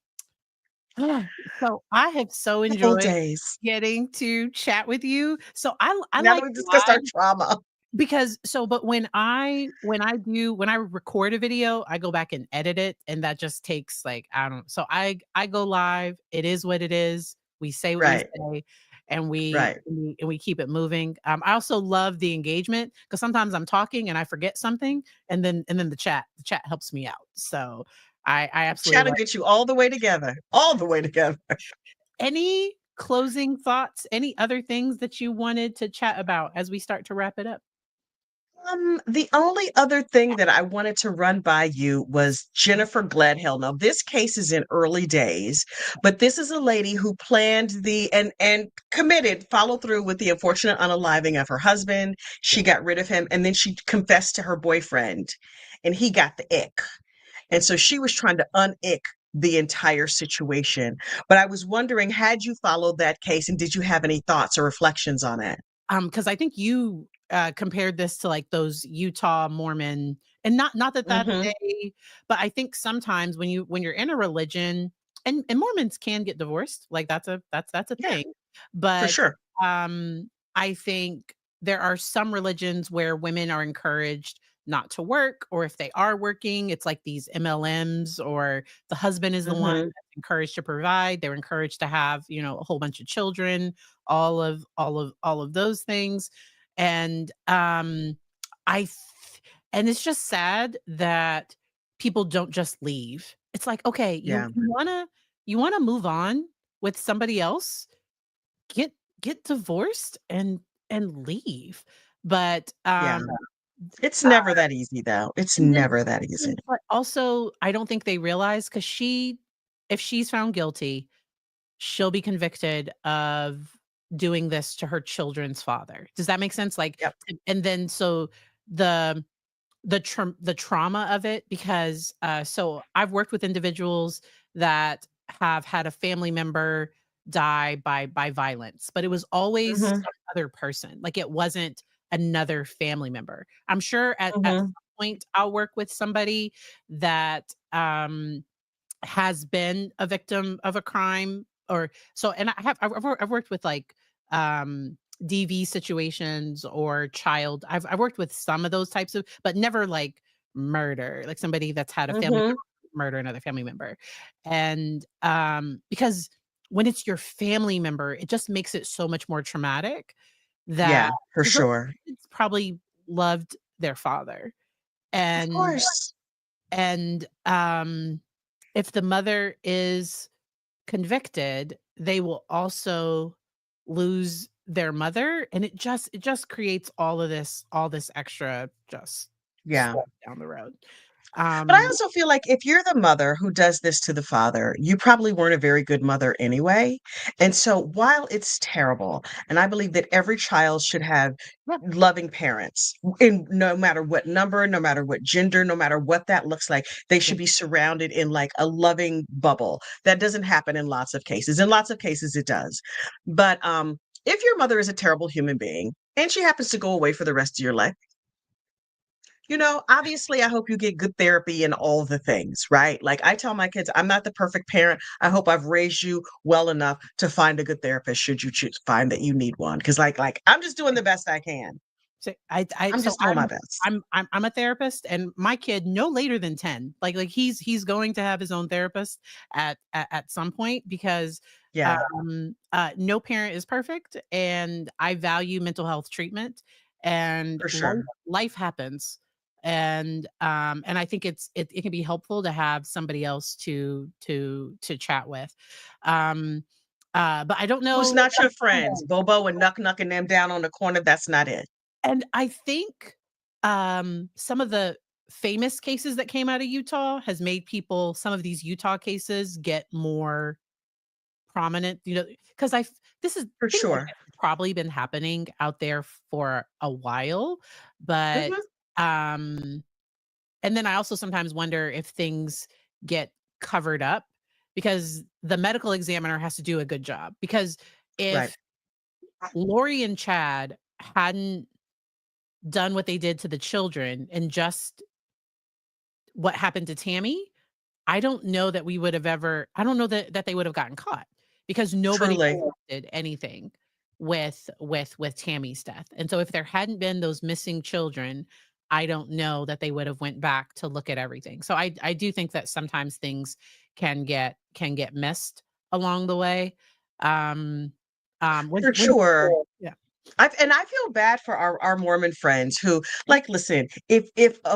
Ah, so I have so Good old enjoyed days. getting to chat with you. So I Now that like we discussed our live. trauma. Because but when I record a video, I go back and edit it, and that just takes, like, I don't so I go live, it is what it is, we say what we Right, say, and we right. we and we keep it moving. I also love the engagement because sometimes I'm talking and I forget something, and then the chat helps me out. So I absolutely Chat will love. get you all the way together, all the way together. Any closing thoughts, any other things that you wanted to chat about as we start to wrap it up? The only other thing that I wanted to run by you was Jennifer Gledhill. Now, this case is in early days, but this is a lady who planned and committed, followed through with the unfortunate unaliving of her husband. She Yeah. got rid of him, and then she confessed to her boyfriend, and he got the ick. And so she was trying to unick the entire situation. But I was wondering, had you followed that case, and did you have any thoughts or reflections on it? Because I think you, compared this to, like, those Utah Mormon, and not that Hmm. but I think sometimes when you're in a religion, and Mormons can get divorced, like, that's a Yeah, thing, for but, sure. I think there are some religions where women are encouraged not to work, or if they are working, it's like these MLMs, or the husband is the one Hmm. that's encouraged to provide, they're encouraged to have, a whole bunch of children, all of those things. And I th- and it's just sad that people don't just leave. It's like, okay, you Yeah. you wanna you wanna move on with somebody else, get get divorced and leave. But Yeah. It's never that easy, though. It's and then never that easy. but also I don't think they realize, because if she's found guilty, she'll be convicted of doing this to her children's father. Does that make sense? Like, Yep. and then so the the trauma of it, because so I've worked with individuals that have had a family member die by violence, but it was always Mhm, some other person. Like, it wasn't another family member. I'm sure at mhm, some point I'll work with somebody that has been a victim of a crime, or so. And I've worked with, like, DV situations, or I've worked with some of those types of, but never like murder, like somebody that's had a family mhm. member murder another family member. And because when it's your family member, it just makes it so much more traumatic, that Yeah, for because those sure. kids probably loved their father. Of And course. and, if the mother is convicted, they will also lose their mother, and it just creates all this extra just Yeah. stuff down the road. But I Um, also feel like if you're the mother who does this to the father, you probably weren't a very good mother anyway. And so while it's terrible, and I believe that every child should have yeah, loving parents in no matter what number, no matter what gender, no matter what that looks like, they yeah, should be surrounded in like a loving bubble. That doesn't happen in lots of cases. In lots of cases it does. But if your mother is a terrible human being and she happens to go away for the rest of your life, obviously, I hope you get good therapy and all the things, right? Like I tell my kids, I'm not the perfect parent. I hope I've raised you well enough to find a good therapist should you choose find that you need one. Because like I'm just doing the best I can. so I I'm so just doing my best. I'm a therapist, and my kid no later than 10. Like he's going to have his own therapist at some point because Yeah, no parent is perfect, and I value mental health treatment, and for sure. life happens. And I think it can be helpful to have somebody else to chat with. Um but I don't Who's know. not your friends? Bobo and Nuck Knucking them down on the corner. That's not it. And I think, some of the famous cases that came out of Utah has made people some of these Utah cases get more prominent, 'cause this is For things like sure. this have probably been happening out there for a while, but, Hmm. um and then I also sometimes wonder if things get covered up because the medical examiner has to do a good job, because Right. if Lori and Chad hadn't done what they did to the children and just what happened to Tammy, I don't know that they would have gotten caught because nobody Truly. did anything with Tammy's death. And so if there hadn't been those missing children, I don't know that they would have went back to look at everything. So I do think that sometimes things can get missed along the way. Um For when sure. yeah. I feel bad for our Mormon friends who like listen, if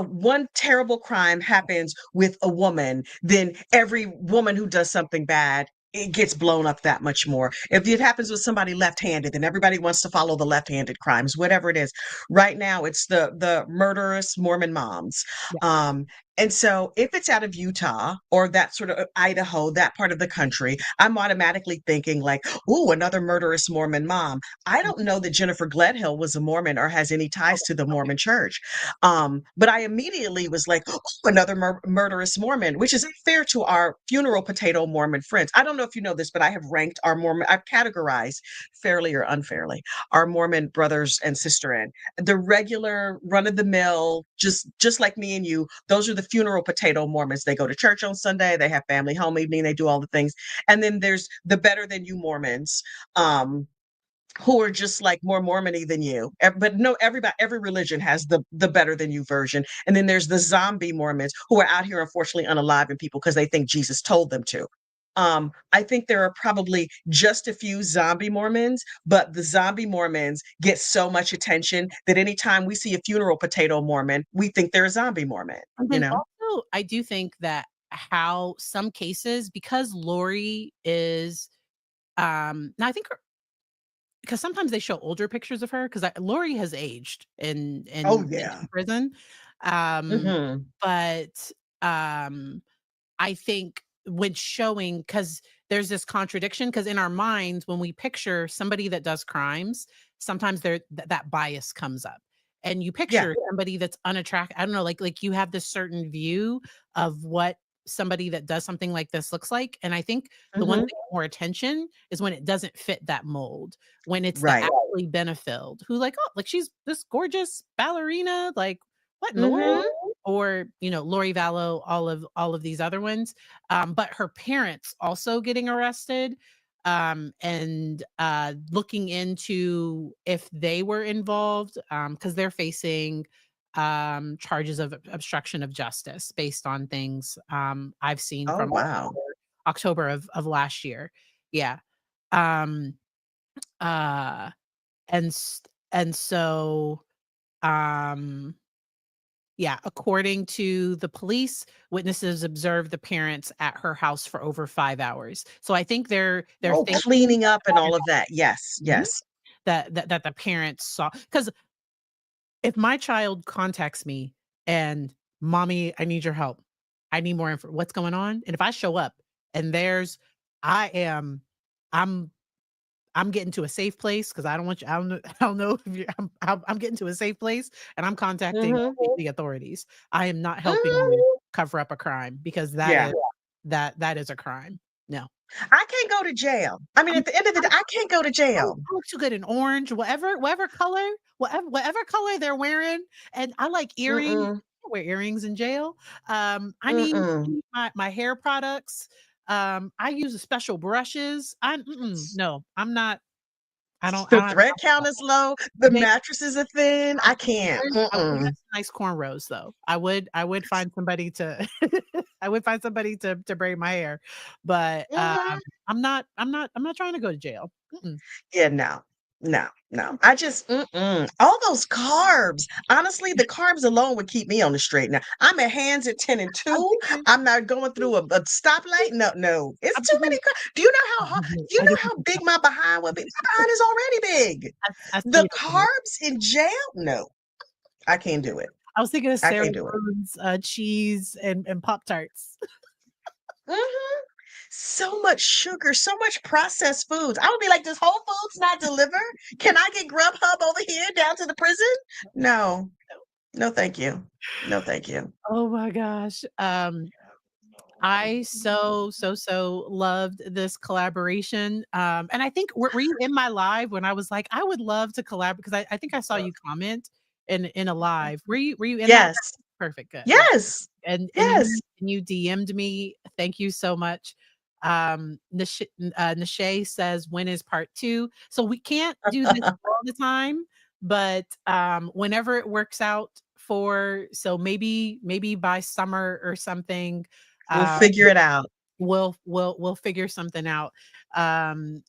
one terrible crime happens with a woman, then every woman who does something bad, it gets blown up that much more. If it happens with somebody left-handed, then everybody wants to follow the left-handed crimes, whatever it is. Right now, it's the murderous Mormon moms. Yeah. Um, and so if it's out of Utah or that sort of Idaho, that part of the country, I'm automatically thinking like, "Ooh, another murderous Mormon mom." I don't know that Jennifer Gledhill was a Mormon or has any ties to the Mormon church. But I immediately was like, oh, another murderous Mormon, which is unfair to our funeral potato Mormon friends. I don't know if you know this, but I have ranked our Mormon, I've categorized fairly or unfairly our Mormon brothers and sister in the regular run of the mill, just like me and you. Those are the funeral potato Mormons. They go to church on Sunday, they have family home evening, they do all the things. And then there's the better than you Mormons. Um, who are just like more Mormony than you. But no, every religion has the better than you version. And then there's the zombie Mormons who are out here unfortunately unaliving people because they think Jesus told them to. I think there are probably just a few zombie Mormons, but the zombie Mormons get so much attention that anytime we see a funeral potato Mormon, we think they're a zombie Mormon, And you then know? also, I do think that how some cases, because Lori is, now I think because sometimes they show older pictures of her because Lori has aged Oh in yeah. prison. Um, Hmm. but, I think when showing, because there's this contradiction, because in our minds, when we picture somebody that does crimes, sometimes that bias comes up. And you Yeah. picture somebody that's unattractive. I don't know, like you have this certain view of what somebody that does something like this looks like. And I think the ones that Hmm. get more attention is when it doesn't fit that mold, when it's the Right. Ashley Benefield who like, oh, like she's this gorgeous ballerina, like what in the world? Hmm. Or, Lori Vallow, all of these other ones, but her parents also getting arrested, and, looking into if they were involved, because 'cause they're facing, charges of obstruction of justice based on things, I've seen Oh from wow. October of last year. Yeah. Um, uh, and s and so Um, yeah, according to the police, witnesses observed the parents at her house for over 5 hours. So I think they're Oh, thinking cleaning up and all of that. Yes, Mhm. yes. That the parents saw, because if my child contacts me and, "Mommy, I need your help. I need more info. What's going on?" And if I show up and I am I'm I'm getting to a safe place because I don't want you I don't know if you I'm getting to a safe place and I'm contacting Mhm. the authorities. I am not helping you Mhm. cover up a crime because Yeah. that is a crime. No. I can't go to jail. I mean, I'm at the end of the day, I can't go to jail. I look too good in orange, whatever color, whatever color they're wearing, and I like earrings. Mm-mm. I wear earrings in jail. Mm-mm. My hair products. I use special brushes. No, I'm not. I The don't have thread time for count that. is low. The They mattresses are thin. I can't. I would Mm-mm. have some nice cornrows though. I would find somebody to I would find somebody to braid my hair, but, Mhm. I'm not trying to go to jail. Mm-mm. Yeah, no. No, no. I just all those carbs. Honestly, the carbs alone would keep me on the straight now. I'm at hands at 10 and I'm 2. thinking I'm not going through a stoplight. No, no. It's I'm too many thinking Do you know how hard do you I know just how big my behind would be? My behind is already big. I see The it over here. carbs in jail? No. I can't do it. I was thinking of I Sarah can't do it. Bones, cheese and Pop-Tarts. Mhm. So much sugar, so much processed foods. I would be like, "Does Whole Foods not deliver? Can I get Grubhub over here down to the prison?" No. No, thank you. No, thank you. Oh my gosh. I so loved this collaboration. And I think were you in my live when I was like, I would love to collab because I think I saw you comment in a live. Were you in that? Yes. Perfect, good. Yeah. Yes. Yes. And you DM'd me. Thank you so much. Nashay says, when is part two? So we can't do this all the time, but whenever it works out for, so maybe by summer or something, We'll uh figure it out. we'll figure something out. And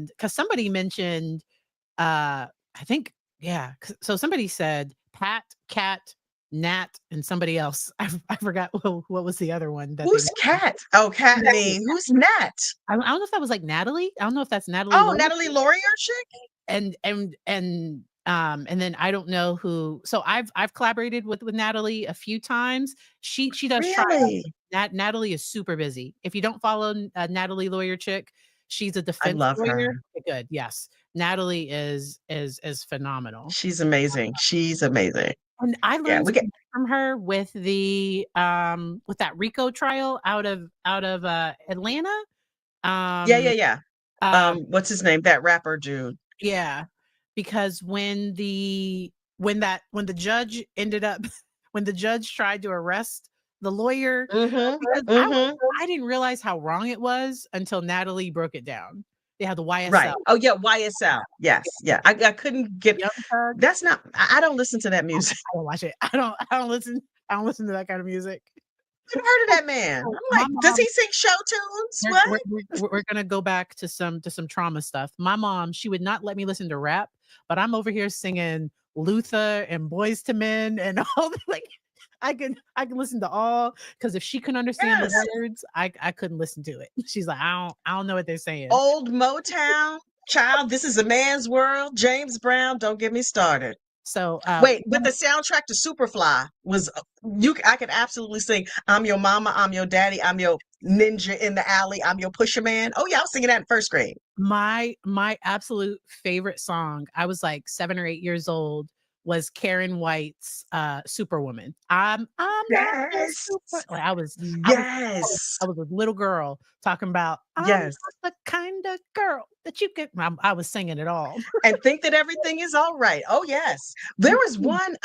because somebody mentioned I think, yeah. So somebody said Pat, Cat, Nat, and somebody else. I forgot what was the other one that they Who's Cat? Oh, Cat me. Who's Nat? I don't know if that was like Natalie. I don't know if that's Natalie Oh, Lawrence. Natalie Laurier chick? And then I don't know who. So I've collaborated with Natalie a few times. She does try. Really? Natalie is super busy. If you don't follow Natalie Lawyer Chick, she's a I defense love lawyer. her. Okay, good. Yes. Natalie is phenomenal. She's amazing. She's amazing. And I Yeah, learned we so get much from her with that RICO trial out of Atlanta. Yeah, yeah, Um, yeah. um, What's his name? That rapper dude. yeah, because when the judge ended up when the judge tried to arrest the lawyer, Mhm. because Mhm. I didn't realize how wrong it was until Natalie broke it down. They had the Right. YSL. Oh, yeah, YSL. Yes. Yeah. I couldn't get Young Thug. that's not I don't listen to that music. I don't watch it. I don't listen to that kind of music. I've heard of that man. So I'm my like, does mom he sing show tunes? We're What? we're we're gonna go back to some trauma stuff. My mom, she would not let me listen to rap, but I'm over here singing Luther and Boys to Men and all the, like, I can listen to all, because if she couldn't understand the Yes. words, I couldn't listen to it. She's like, "I don't know what they're saying." Old Motown. Child, this is a man's world. James Brown, don't get me started. So, Wait, but the soundtrack to Superfly was I could absolutely sing I'm your mama, I'm your daddy, I'm your ninja in the alley, I'm your pusher man. Oh yeah, I was singing that in first grade. my absolute favorite song, I was like 7 or 8 years old, was Karen White's, Superwoman. I'm not a Yes. super, like, Yes. I was a little girl talking about, "I'm Yes. not the kind of girl that you can," I was singing it all. And think that everything is all right. Oh, yes. There was one,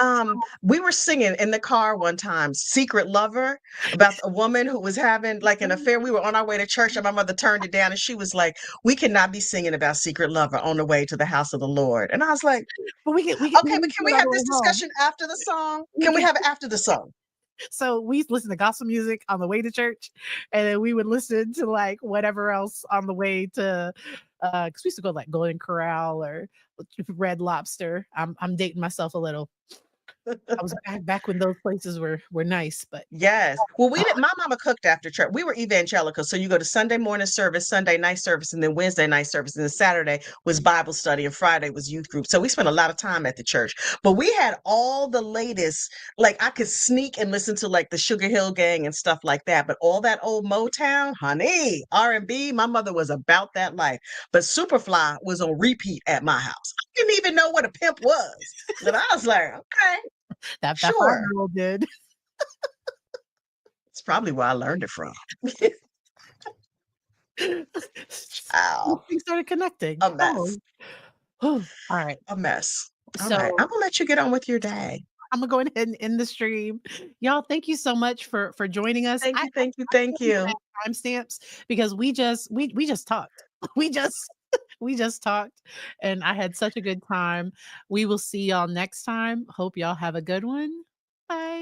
we were singing in the car one time, Secret Lover, about a woman who was having like an affair. We were on our way to church and my mother turned it down and she was like, "We cannot be singing about Secret Lover on the way to the house of the Lord." And I was like, But we "Okay, but can can do we it on have the this way home. discussion after the song? We Can we can have it after the song?" So we used to listen to gospel music on the way to church, and then we would listen to, like, whatever else on the way 'Cause we used to go, like, Golden Corral or Red Lobster. I'm dating myself a little. I was back when those places were nice, but Yes. Well, we didn't my mama cooked after church. We were evangelical, so you go to Sunday morning service, Sunday night service, and then Wednesday night service, and then Saturday was Bible study, and Friday was youth group. So we spent a lot of time at the church. But we had all the latest, like I could sneak and listen to like the Sugar Hill Gang and stuff like that. But all that old Motown, honey, R&B, my mother was about that life. But Superfly was on repeat at my house. I didn't even know what a pimp was. But I was like, okay, that sure. 5-year-old did. It's probably where I learned it from. Child, Things started connecting. a mess, Oh, all right. a mess. All right, So I'm gonna let you get on with your day. Imma go ahead and end the stream. Y'all, thank you so much for joining us. Thank you, thank you, thank Don't even you. have timestamps because we just talked. We just we just talked, and I had such a good time. We will see y'all next time. Hope y'all have a good one. Bye.